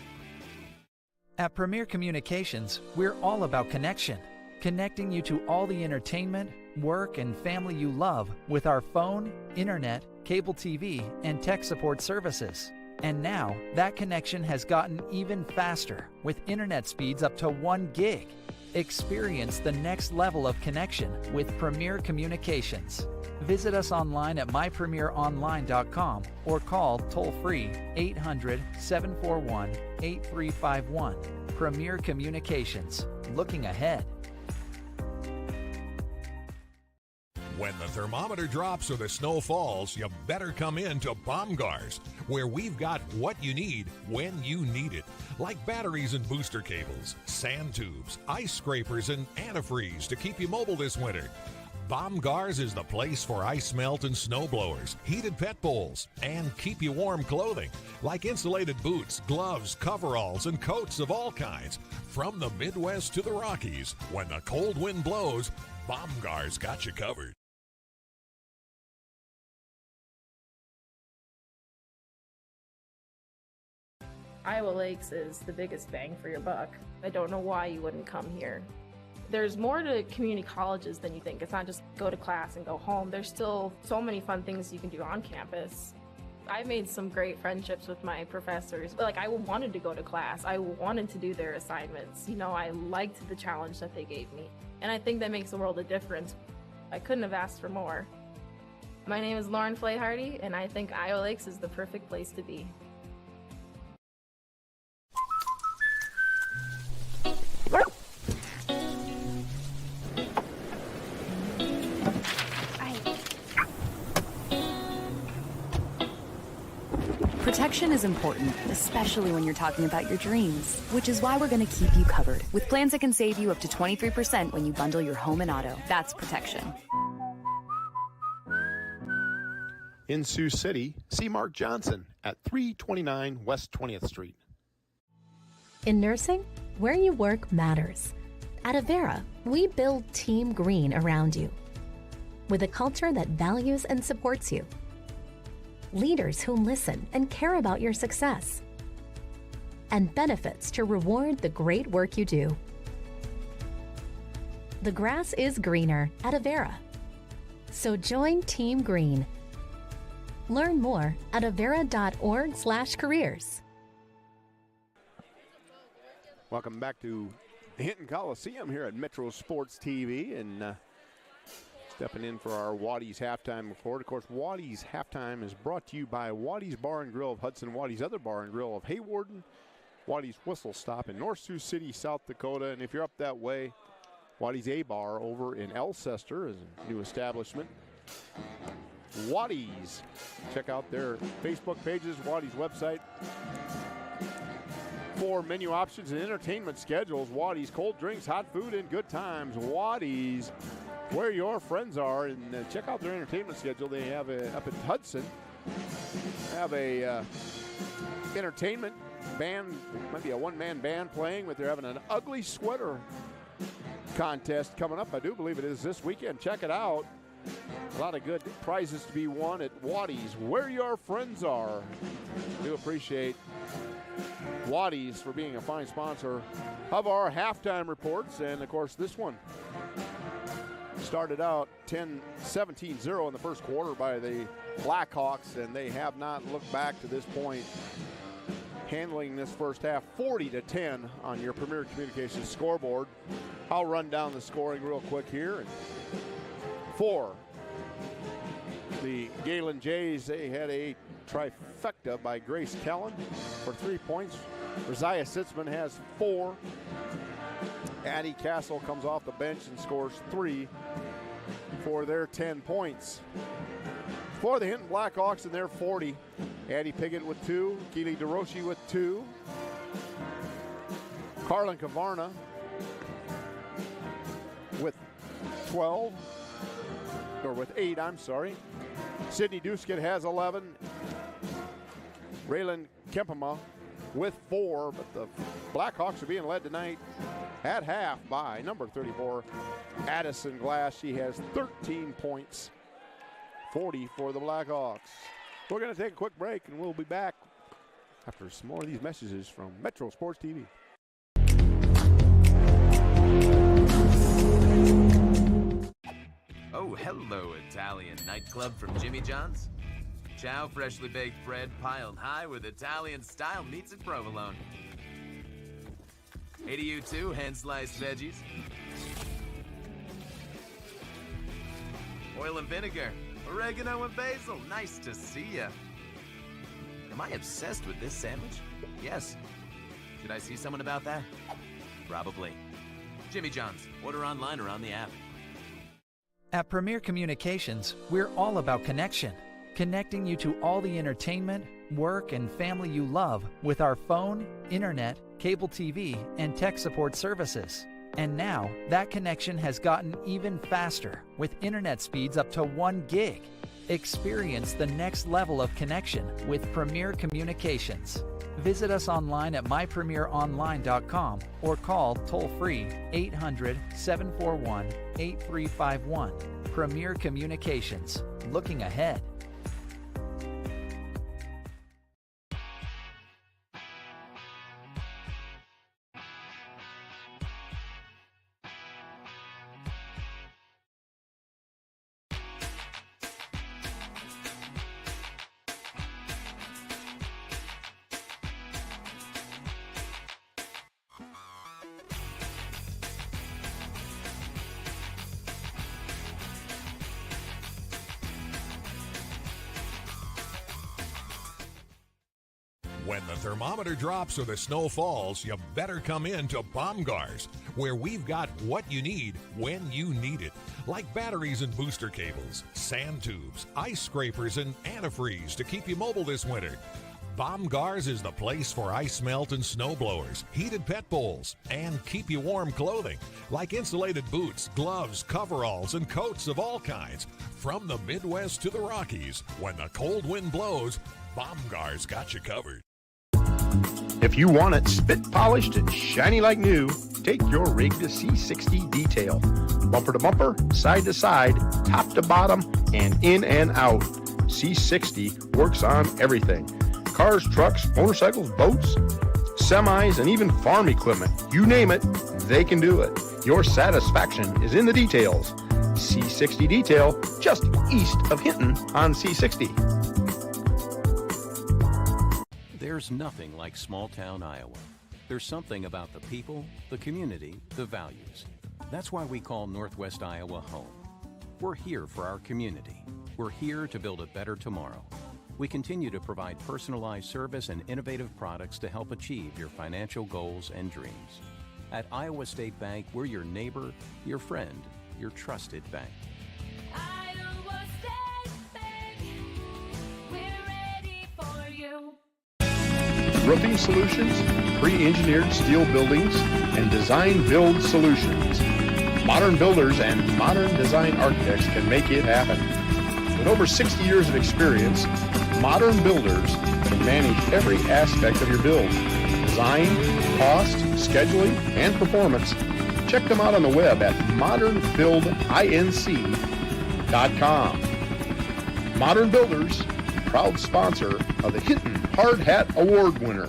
At Premier Communications, we're all about connection. Connecting you to all the entertainment, work, and family you love with our phone, internet, cable TV, and tech support services. And now, that connection has gotten even faster with internet speeds up to 1 gig. Experience the next level of connection with Premier Communications. Visit us online at mypremieronline.com or call toll-free 800-741-8351. Premier Communications, looking ahead. When the thermometer drops or the snow falls, you better come in to Baumgars, where we've got what you need when you need it. Like batteries and booster cables, sand tubes, ice scrapers, and antifreeze to keep you mobile this winter. Baumgars is the place for ice melt and snow blowers, heated pet bowls, and keep you warm clothing like insulated boots, gloves, coveralls, and coats of all kinds. From the Midwest to the Rockies, when the cold wind blows, Baumgars got you covered. Iowa Lakes is the biggest bang for your buck. I don't know why you wouldn't come here. There's more to community colleges than you think. It's not just go to class and go home. There's still so many fun things you can do on campus. I made some great friendships with my professors. Like, I wanted to go to class. I wanted to do their assignments. You know, I liked the challenge that they gave me. And I think that makes a world of difference. I couldn't have asked for more. My name is Lauren Flayhardy, and I think Iowa Lakes is the perfect place to be. Protection is important, especially when you're talking about your dreams, which is why we're going to keep you covered with plans that can save you up to 23% when you bundle your home and auto. That's protection. In Sioux City, see Mark Johnson at 329 West 20th Street. In nursing, where you work matters. At Avera, we build Team Green around you with a culture that values and supports you. Leaders who listen and care about your success, and benefits to reward the great work you do. The grass is greener at Avera. So join Team Green. Learn more at avera.org/careers. Welcome back to the Hinton Coliseum here at Metro Sports TV, and stepping in for our Waddy's halftime report. Of course, Waddy's halftime is brought to you by Waddy's Bar and Grill of Hudson, Waddy's Other Bar and Grill of Haywarden, Waddy's Whistle Stop in North Sioux City, South Dakota, and if you're up that way, Waddy's A-Bar over in Alcester is a new establishment. Waddy's, check out their Facebook pages, Waddy's website. For menu options and entertainment schedules, Waddy's cold drinks, hot food, and good times. Waddy's, where your friends are, and check out their entertainment schedule. They have up in Hudson, have a entertainment band, maybe a one-man band playing, but they're having an ugly sweater contest coming up. I do believe it is this weekend. Check it out. A lot of good prizes to be won at Waddy's, where your friends are. I do appreciate Waddy's for being a fine sponsor of our halftime reports, and of course this one started out 17-0 in the first quarter by the Blackhawks, and they have not looked back to this point, handling this first half 40-10 on your Premier Communications scoreboard. I'll run down the scoring real quick here. And for the Gehlen Jays, they had a trifecta by Grace Kellen for 3 points. Rosiah Sitzman has 4. Addie Castle comes off the bench and scores 3 for their 10 points. For the Hinton Blackhawks in their 40, Addie Piggott with 2, Keely DeRoshi with 2, Carlin Kavarna with 12, or with 8, I'm sorry. Sydney Duskett has 11. Raylan Kempema with 4, but the Blackhawks are being led tonight at half by number 34, Addison Glass. She has 13 points, 40 for the Blackhawks. We're going to take a quick break, and we'll be back after some more of these messages from Metro Sports TV. Oh, hello, Italian nightclub from Jimmy John's. Chow, freshly baked bread piled high with Italian style meats and provolone. Hey to you too, hand-sliced veggies. Oil and vinegar, oregano and basil, nice to see ya. Am I obsessed with this sandwich? Yes. Should I see someone about that? Probably. Jimmy John's, order online or on the app. At Premier Communications, we're all about connection. Connecting you to all the entertainment, work, and family you love with our phone, internet, cable TV, and tech support services. And now, that connection has gotten even faster with internet speeds up to 1 gig. Experience the next level of connection with Premier Communications. Visit us online at mypremieronline.com or call toll-free 800-741-8351. Premier Communications, looking ahead. When the thermometer drops or the snow falls, you better come in to Baumgars, where we've got what you need when you need it. Like batteries and booster cables, sand tubes, ice scrapers, and antifreeze to keep you mobile this winter. Baumgars is the place for ice melt and snow blowers, heated pet bowls, and keep you warm clothing, like insulated boots, gloves, coveralls, and coats of all kinds. From the Midwest to the Rockies, when the cold wind blows, Baumgars got you covered. If you want it spit polished and shiny like new, take your rig to C60 Detail. Bumper to bumper, side to side, top to bottom, and in and out. C60 works on everything. Cars, trucks, motorcycles, boats, semis, and even farm equipment. You name it, they can do it. Your satisfaction is in the details. C60 Detail, just east of Hinton on C60. There's nothing like small-town Iowa. There's something about the people, the community, the values. That's why we call Northwest Iowa home. We're here for our community. We're here to build a better tomorrow. We continue to provide personalized service and innovative products to help achieve your financial goals and dreams. At Iowa State Bank, we're your neighbor, your friend, your trusted bank. Iowa State Bank, we're ready for you. Roofing solutions, pre-engineered steel buildings, and design build solutions. Modern builders and modern design architects can make it happen. With over 60 years of experience, Modern Builders can manage every aspect of your build. Design, cost, scheduling, and performance. Check them out on the web at modernbuildinc.com. Modern Builders, proud sponsor of the Hinton Hard Hat Award winner.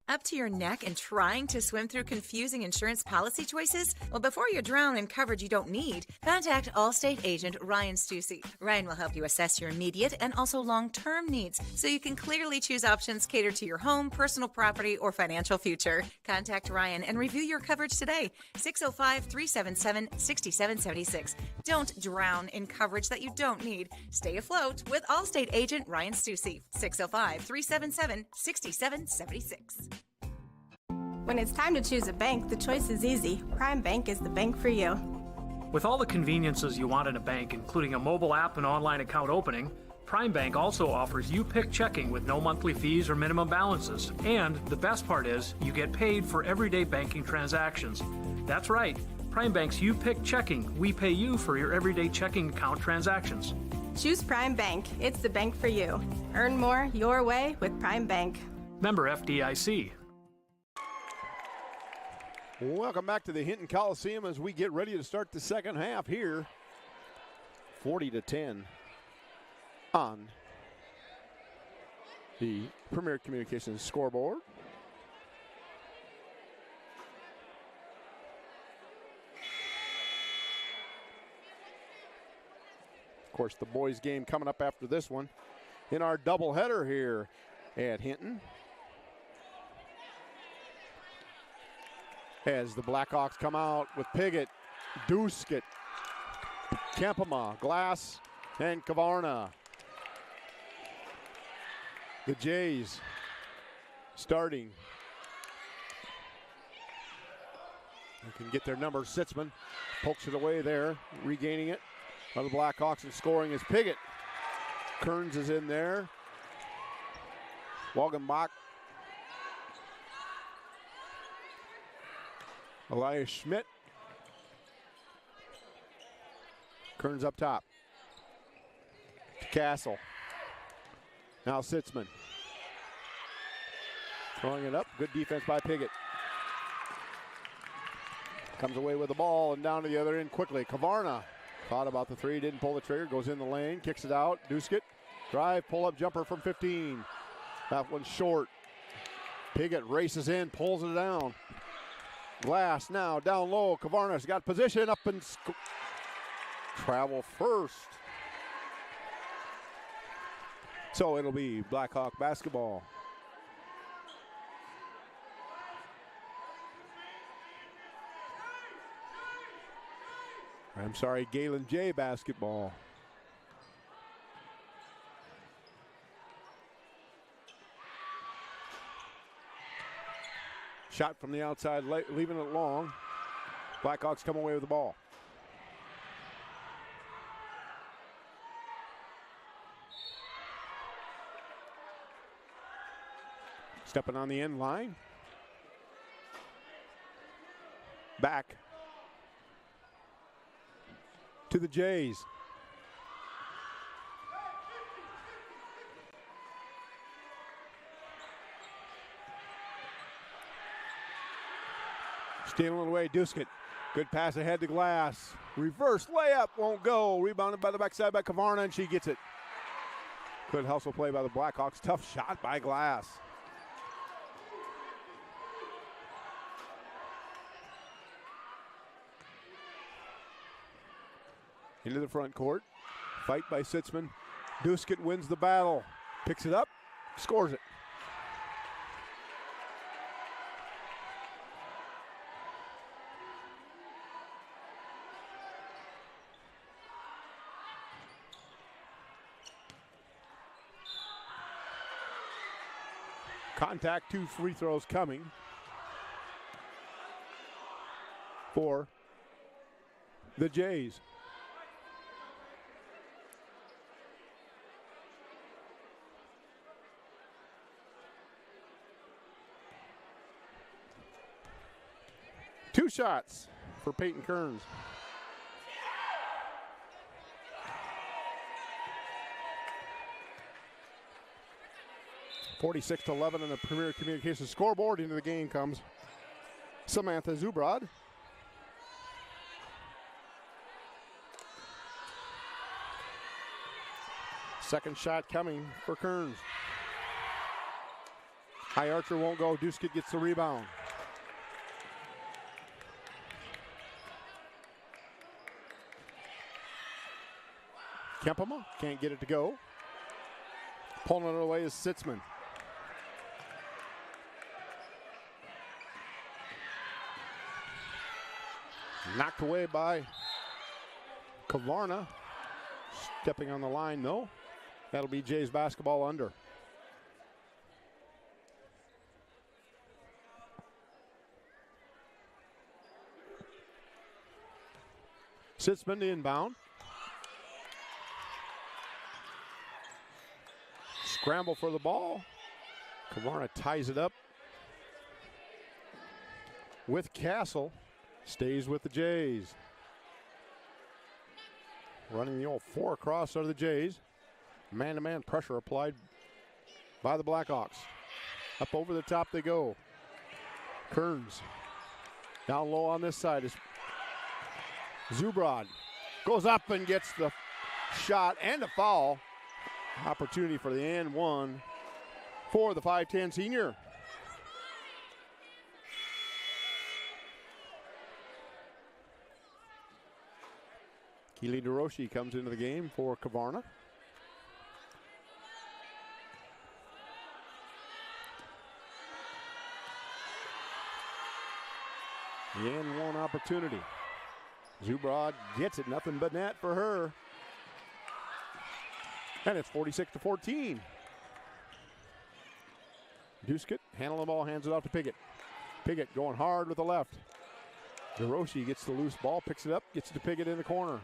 Up to your neck and trying to swim through confusing insurance policy choices? Well, before you drown in coverage you don't need, contact Allstate agent Ryan Stussy. Ryan will help you assess your immediate and also long-term needs so you can clearly choose options catered to your home, personal property, or financial future. Contact Ryan and review your coverage today. 605-377-6776. Don't drown in coverage that you don't need. Stay afloat with Allstate agent Ryan Stussy. 605-377-6776. When it's time to choose a bank, the choice is easy. Prime Bank is the bank for you. With all the conveniences you want in a bank, including a mobile app and online account opening, Prime Bank also offers You Pick checking with no monthly fees or minimum balances. And the best part is, you get paid for everyday banking transactions. That's right, Prime Bank's You Pick checking. We pay you for your everyday checking account transactions. Choose Prime Bank. It's the bank for you. Earn more your way with Prime Bank. Member FDIC. Welcome back to the Hinton Coliseum as we get ready to start the second half here. 40-10 on the Premier Communications scoreboard. Of course, the boys' game coming up after this one in our doubleheader here at Hinton. As the Blackhawks come out with Piggott, Duskett, Kempema, Glass, and Kavarna. The Jays starting. They can get their number. Sitzman pokes it away there, regaining it. Of the Blackhawks and scoring is Piggott. Kearns is in there. Wagenbach. Elias Schmidt. Kearns up top. Castle. Now Sitzman. Throwing it up. Good defense by Piggott. Comes away with the ball and down to the other end quickly. Kavarna thought about the three, didn't pull the trigger, goes in the lane, kicks it out. Duskett, drive, pull-up jumper from 15. That one's short. Piggott races in, pulls it down. Glass now down low. Kavarna's got position up and travel first. So it'll be Blackhawk basketball. I'm sorry, Galen J basketball. Shot from the outside, leaving it long. Blackhawks come away with the ball. Stepping on the end line. Back to the Jays. Stealing it away, Duskett. Good pass ahead to Glass. Reverse layup, won't go. Rebounded by the backside by Kavarna, and she gets it. Good hustle play by the Blackhawks. Tough shot by Glass. Into the front court. Fight by Sitzman. Duskett wins the battle. Picks it up. Scores it. Contact, 2 free throws coming for the Jays. Two shots for Peyton Kearns. (46-11) on the Premier Communications scoreboard. Into the game comes Samantha Zubrod. Second shot coming for Kearns. High archer won't go. Duskett gets the rebound. Kempema can't get it to go. Pulling it away is Sitzman. Knocked away by Kavarna. Stepping on the line though. That'll be Jays basketball under. Sitzman inbound. Scramble for the ball. Kavarna ties it up with Castle. Stays with the Jays. Running the old 4 across are the Jays. Man-to-man pressure applied by the Blackhawks. Up over the top they go. Kearns. Down low on this side is Zubrod. Goes up and gets the shot and a foul. Opportunity for the and one for the 5'10" senior. Keely DeRoshi comes into the game for Kavarna. The end one opportunity. Zubrod gets it, nothing but net for her. And it's 46-14. Duskett handling the ball, hands it off to Piggott. Piggott going hard with the left. DeRoche gets the loose ball, picks it up, gets it to Piggott in the corner.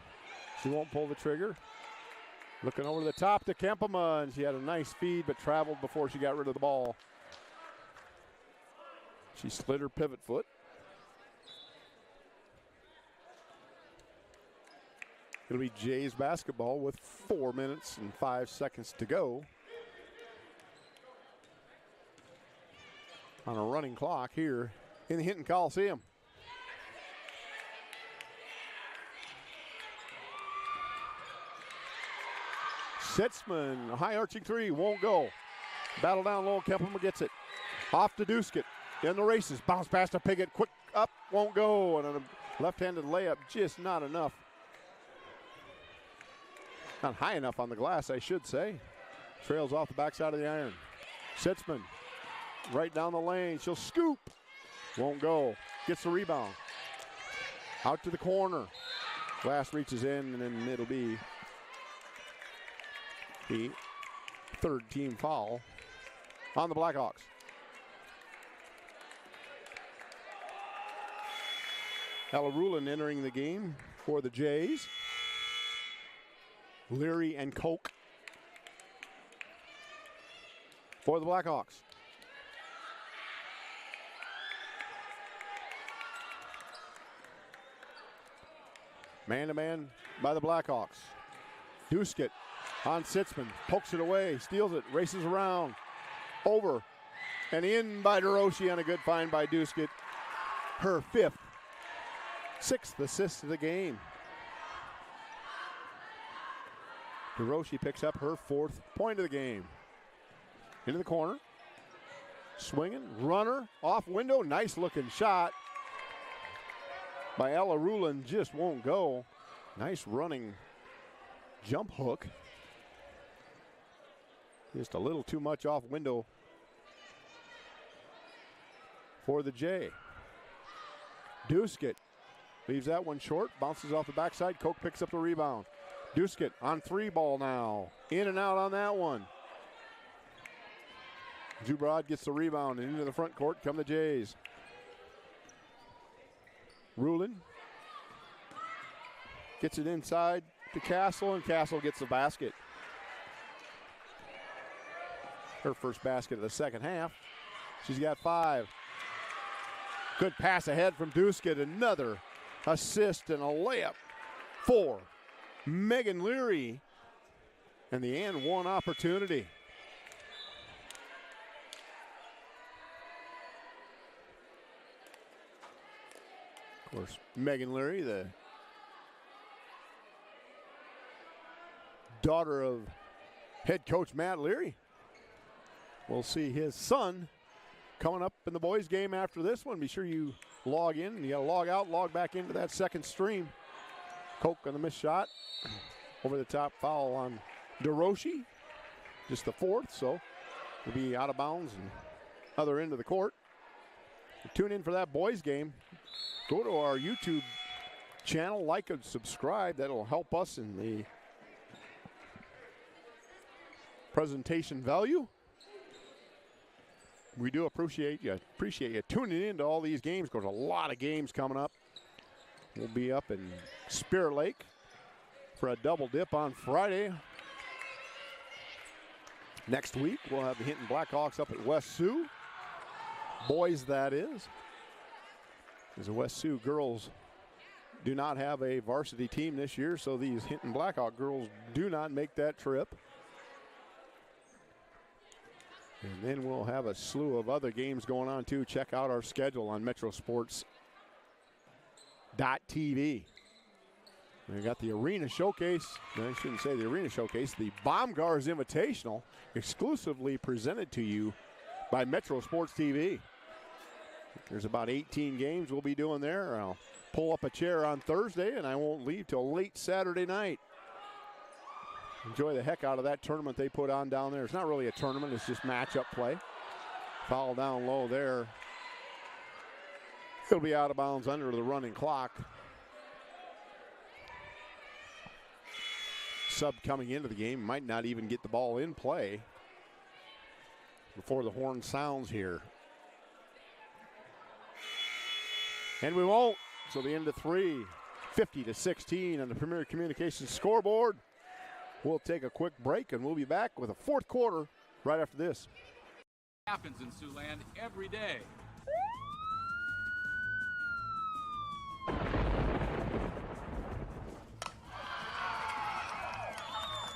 She won't pull the trigger. Looking over the top to Kempema, and she had a nice feed but traveled before she got rid of the ball. She slid her pivot foot. It'll be Jays basketball with 4 minutes and 5 seconds to go on a running clock here in the Hinton Coliseum. Sitzman, a high arching three, won't go. Battle down low, Kempema gets it. Off to Duskett, in the races, bounce pass to Piggott, quick up, won't go. And a left-handed layup, just not enough. Not high enough on the glass, I should say. Trails off the backside of the iron. Sitzman, right down the lane, she'll scoop. Won't go, gets the rebound. Out to the corner. Glass reaches in, and then it'll be the third team foul on the Blackhawks. Ella Rulin entering the game for the Jays. Leary and Koch for the Blackhawks. Man-to-man by the Blackhawks. Duskett on Sitzman, pokes it away, steals it, races around, over, and in by DeRoche on a good find by Duskett. Her sixth assist of the game. DeRoche picks up her 4th point of the game. Into the corner, swinging, runner, off window, nice looking shot by Ella Rulin, just won't go. Nice running jump hook. Just a little too much off window for the J. Duskett leaves that one short, bounces off the backside. Koch picks up the rebound. Duskett on 3 ball now. In and out on that one. Zubrod gets the rebound and into the front court come the Jays. Rulin gets it inside to Castle, and Castle gets the basket. Her first basket of the second half. She's got 5. Good pass ahead from Duskett. Another assist and a layup for Megan Leary. And the and one opportunity. Of course, Megan Leary, the daughter of head coach Matt Leary. We'll see his son coming up in the boys game after this one. Be sure you log in. You got to log out, log back into that second stream. Koch on the missed shot. Over the top foul on DeRoche. Just the 4th, so will be out of bounds and other end of the court. Tune in for that boys game. Go to our YouTube channel, like and subscribe. That'll help us in the presentation value. We do appreciate you tuning in to all these games. There's a lot of games coming up. We'll be up in Spirit Lake for a double dip on Friday. Next week, we'll have the Hinton Blackhawks up at West Sioux. Boys, that is. As the West Sioux girls do not have a varsity team this year, so these Hinton Blackhawk girls do not make that trip. And then we'll have a slew of other games going on too. Check out our schedule on metrosports.tv. We got the Arena Showcase. I shouldn't say the Arena Showcase. The Bombgars Invitational, exclusively presented to you by Metro Sports TV. There's about 18 games we'll be doing there. I'll pull up a chair on Thursday, and I won't leave till late Saturday night. Enjoy the heck out of that tournament they put on down there. It's not really a tournament, it's just matchup play. Foul down low there He'll be out of bounds under the running clock. Sub coming into the game might not even get the ball in play before the horn sounds here. And we won't. So the end of 3, 50-16 on the Premier Communications scoreboard. We'll take a quick break and we'll be back with a fourth quarter right after this. Happens in Siouxland every day.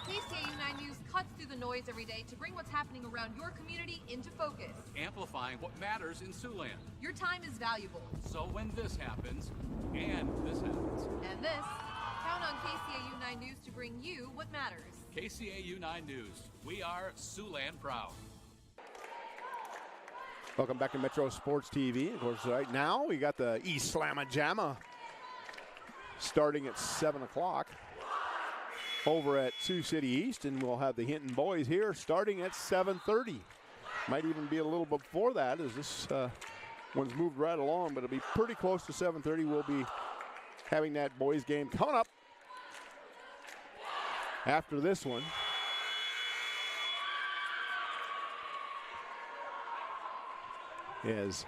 KCAU 9 News cuts through the noise every day to bring what's happening around your community into focus. Amplifying what matters in Siouxland. Your time is valuable. So when this happens, and this happens, And this, count on KCAU 9 News to bring you what matters. KCAU 9 News, we are Siouxland proud. Welcome back to Metro Sports TV. Of course, right now we got the East Slamma-Jamma starting at 7 o'clock over at Sioux City East, and we'll have the Hinton boys here starting at 7:30. Might even be a little before that as this one's moved right along, but it'll be pretty close to 7:30. We'll be having that boys game coming up after this one. Is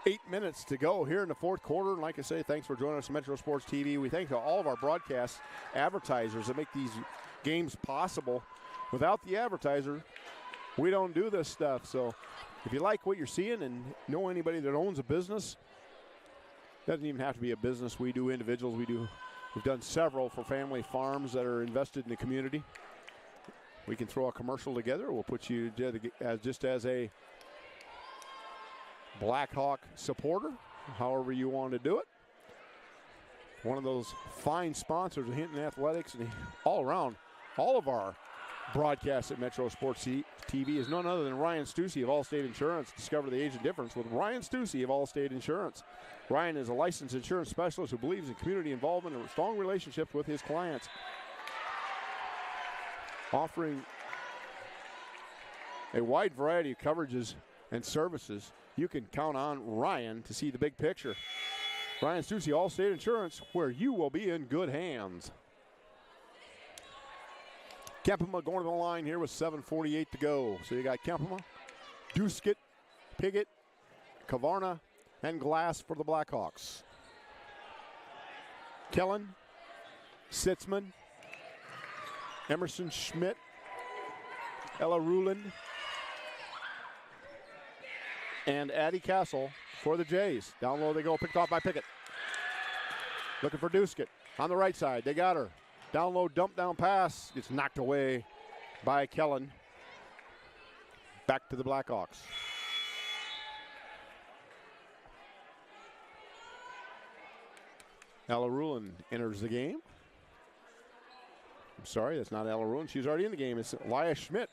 8 minutes to go here in the fourth quarter. And like I say, thanks for joining us on Metro Sports TV. We thank all of our broadcast advertisers that make these games possible. Without the advertiser, we don't do this stuff. So if you like what you're seeing and know anybody that owns a business, doesn't even have to be a business. We do individuals. We've done several for family farms that are invested in the community. We can throw a commercial together. We'll put you just as a Blackhawk supporter, however you want to do it. One of those fine sponsors of Hinton Athletics and all around, all of our broadcasts at Metro Sports TV is none other than Ryan Stussy of Allstate Insurance. Discover the agent difference with Ryan Stussy of Allstate Insurance. Ryan is a licensed insurance specialist who believes in community involvement and strong relationships with his clients. Offering a wide variety of coverages and services, you can count on Ryan to see the big picture. Ryan Stussy, Allstate Insurance, where you will be in good hands. Kempema going to the line here with 7:48 to go. So you got Kempema, Duskett, Piggott, Kavarna, and Glass for the Blackhawks. Kellen, Sitzman, Emerson Schmidt, Ella Ruland, and Addie Castle for the Jays. Down low they go, picked off by Pickett. Looking for Duskett on the right side. They got her. Down low, dump down pass. Gets knocked away by Kellen. Back to the Blackhawks. Ella Ruland enters the game. I'm sorry, that's not Ella Ruland. She's already in the game. It's Elia Schmidt.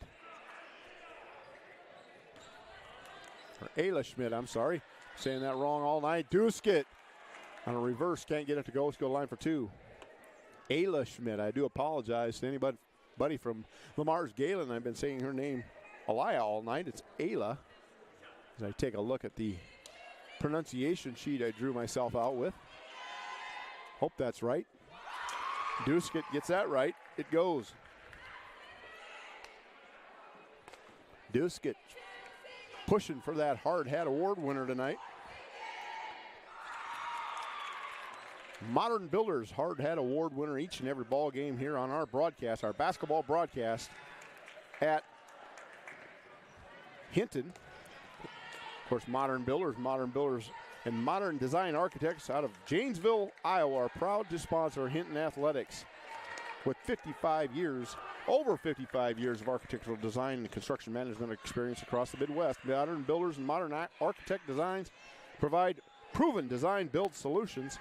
Or Ayla Schmidt, I'm sorry. Saying that wrong all night. Duskett on a reverse, can't get it to go. Let's go line for two. Ayla Schmidt, I do apologize to anybody from Lamar's Gehlen. I've been saying her name Elia all night. It's Ayla. As I take a look at the pronunciation sheet I drew myself out with. Hope that's right. Duskett gets that right. It goes. Duskett pushing for that Hard Hat Award winner tonight. Modern Builders Hard Hat Award winner each and every ball game here on our broadcast, our basketball broadcast at Hinton. Of course, Modern Builders, and Modern Design Architects out of Janesville, Iowa are proud to sponsor Hinton Athletics. With 55 years, over 55 years of architectural design and construction management experience across the Midwest, Modern Builders and Modern Architect Designs provide proven design build solutions.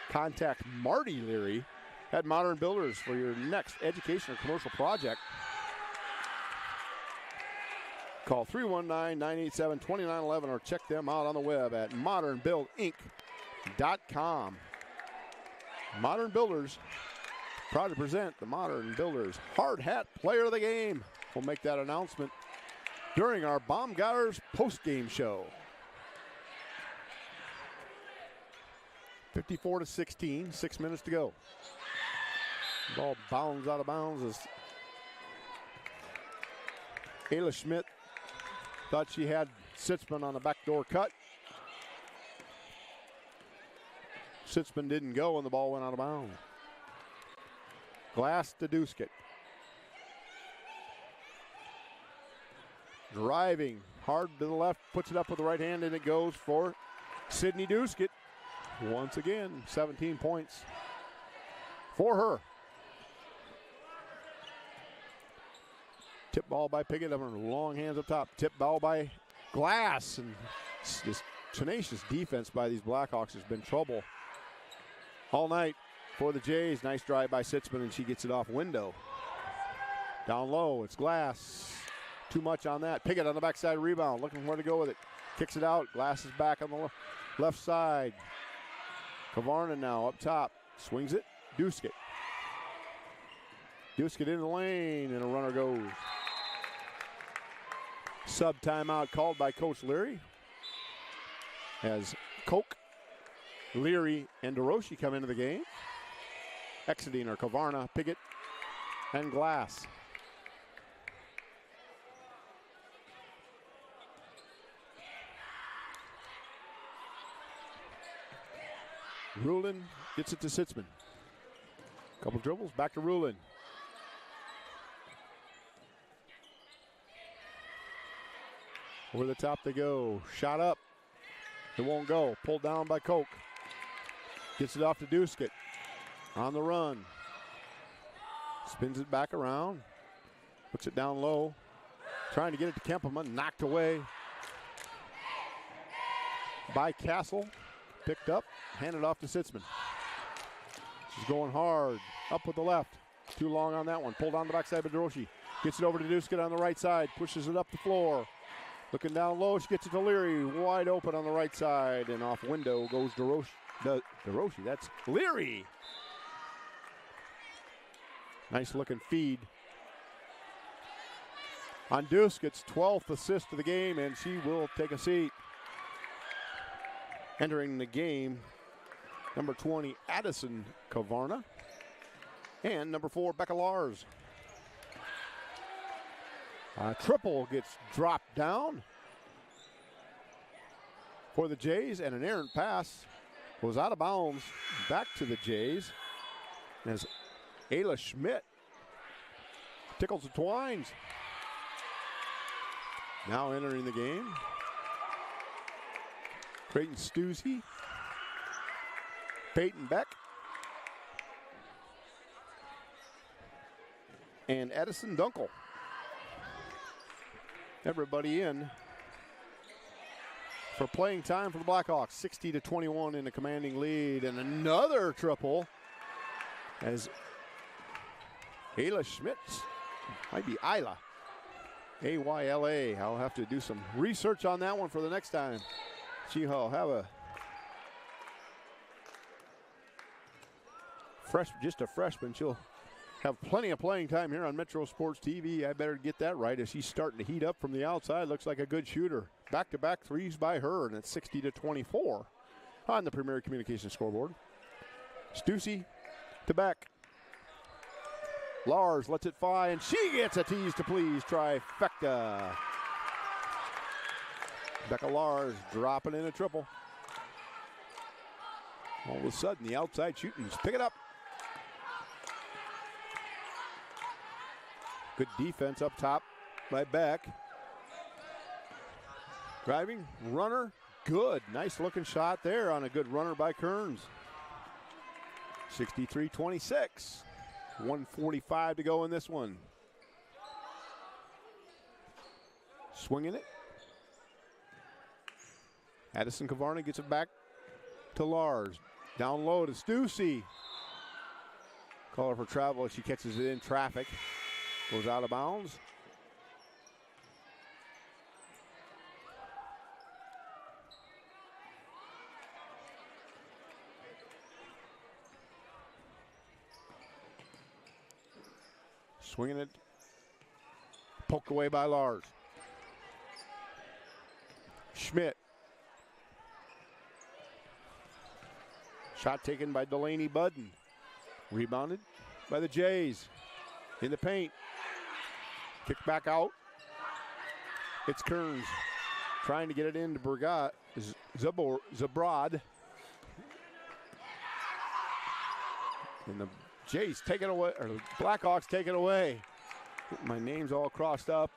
Contact Marty Leary at Modern Builders for your next education or commercial project. Call 319-987-2911 or check them out on the web at modernbuildinc.com. Modern Builders, proud to present the Modern Builders Hard Hat Player of the Game. We'll make that announcement during our Baumgartner's post-game show. 54-16, 6 minutes to go. Ball bounds out of bounds as Ayla Schmidt thought she had Sitzman on the backdoor cut. Sitzman didn't go and the ball went out of bounds. Glass to Duskett. Driving hard to the left, puts it up with the right hand, and it goes for Sydney Duskett. Once again, 17 points for her. Tip ball by Pickett on her long hands up top. Tip ball by Glass. And this tenacious defense by these Blackhawks has been trouble all night for the Jays. Nice drive by Sitzman, and she gets it off window. Down low, it's Glass. Too much on that. Pickett on the backside rebound, looking where to go with it. Kicks it out. Glass is back on the left side. Kavarna now up top. Swings it. Duskett. Duskett in the lane, and a runner goes. Sub timeout called by Coach Leary as Koch, Leary, and DeRoche come into the game. Exiting are Kavarna, Pickett, and Glass. Rulin gets it to Sitzman. Couple dribbles, back to Rulin. Over the top they go. Shot up. It won't go. Pulled down by Koch. Gets it off to Duskett. On the run. Spins it back around. Puts it down low. Trying to get it to Kempelman. Knocked away by Castle. Picked up. Handed off to Sitzman. She's going hard. Up with the left. Too long on that one. Pulled on the backside by DeRoche. Gets it over to Duskett on the right side. Pushes it up the floor. Looking down low, she gets it to Leary, wide open on the right side, and off window goes DeRoche. That's Leary. Nice looking feed on Duskett's 12th assist of the game, and she will take a seat. Entering the game, number 20, Addison Kavarna, and number 4, Becca Lars. Triple gets dropped down for the Jays, and an errant pass was out of bounds back to the Jays as Ayla Schmidt tickles the twines. Now entering the game, Creighton Stussy, Peyton Beck, and Edison Dunkel. Everybody in for playing time for the Blackhawks. 60-21 in a commanding lead, and another triple as Ayla Schmidt, might be Ayla, A-Y-L-A. I'll have to do some research on that one for the next time. She'll have a just a freshman. She'll have plenty of playing time here on Metro Sports TV. I better get that right as she's starting to heat up from the outside. Looks like a good shooter. Back-to-back threes by her, and it's 60-24 on the Premier Communications scoreboard. Stussy to Beck. Lars lets it fly, and she gets a tease to please. Trifecta. Becca Lars dropping in a triple. All of a sudden, the outside shooting's pick it up. Good defense up top by Beck. Driving, runner, good. Nice looking shot there on a good runner by Kearns. 63-26. 1:45 to go in this one. Swinging it. Addison Kavarna gets it back to Lars. Down low to Stussy. Call her for travel as she catches it in traffic. Goes out of bounds. Swinging it. Poked away by Lars. Schmidt. Shot taken by Delaney Budden. Rebounded by the Jays. In the paint. Kick back out. It's Kearns trying to get it into Zabrod. And the Jays take it away, or the Blackhawks take it away. My name's all crossed up.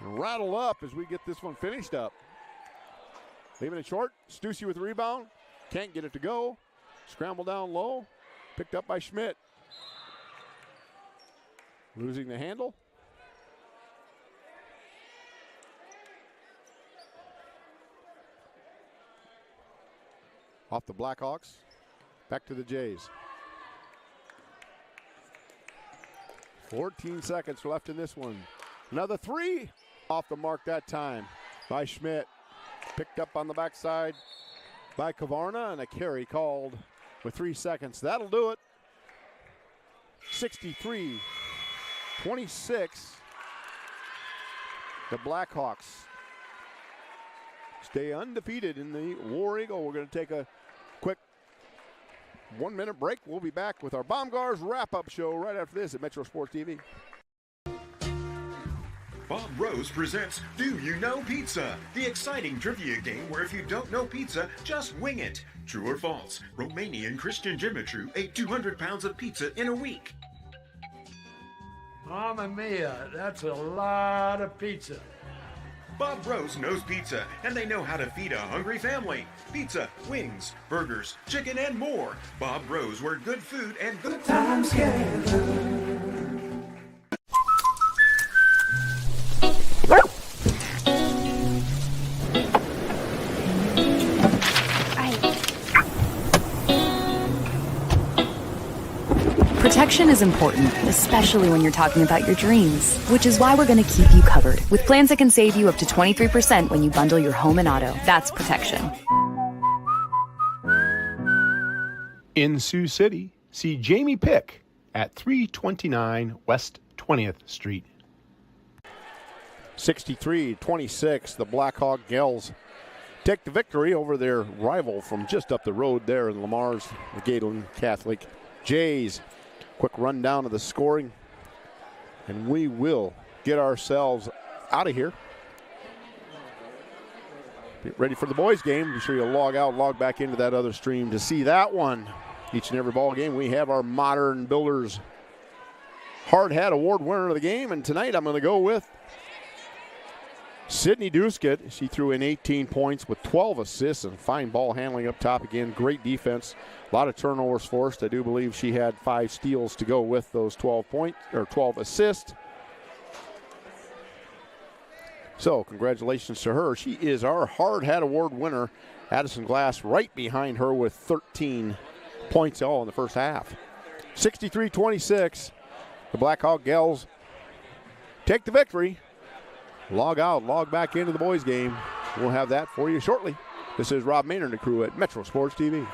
Rattle up as we get this one finished up. Leaving it short. Stussy with the rebound. Can't get it to go. Scramble down low. Picked up by Schmidt. Losing the handle. Off the Blackhawks. Back to the Jays. 14 seconds left in this one. Another three off the mark that time by Schmidt. Picked up on the backside by Kavarna, and a carry called with 3 seconds. That'll do it. 63-26. The Blackhawks stay undefeated in the War Eagle. We're going to take a quick 1 minute break. We'll be back with our Baumgars wrap-up show right after this at Metro Sports TV. Bob Rose presents Do You Know Pizza? The exciting trivia game where if you don't know pizza, just wing it. True or false? Romanian Christian Dimitru ate 200 pounds of pizza in a week. Mamma mia, that's a lot of pizza. Bob Rose knows pizza, and they know how to feed a hungry family. Pizza, wings, burgers, chicken, and more. Bob Rose, where good food and good times gather. Protection is important, especially when you're talking about your dreams, which is why we're going to keep you covered with plans that can save you up to 23% when you bundle your home and auto. That's protection. In Sioux City, see Jamie Pick at 329 West 20th Street. 63-26, the Blackhawk Gels take the victory over their rival from just up the road there in Lamar's, the Gehlen Catholic Jays. Quick rundown of the scoring, and we will get ourselves out of here. Get ready for the boys' game. Be sure you log back into that other stream to see that one. Each and every ball game, we have our Modern Builders Hard Hat Award winner of the game, and tonight I'm going to go with Sydney Duskett. She threw in 18 points with 12 assists and fine ball handling up top again. Great defense. A lot of turnovers forced. I do believe she had 5 steals to go with those 12 assists. So congratulations to her. She is our Hard Hat Award winner. Addison Glass right behind her with 13 points all in the first half. 63-26. The Blackhawk Gels take the victory. Log back into the boys' game. We'll have that for you shortly. This is Rob Maynard and the crew at Metro Sports TV.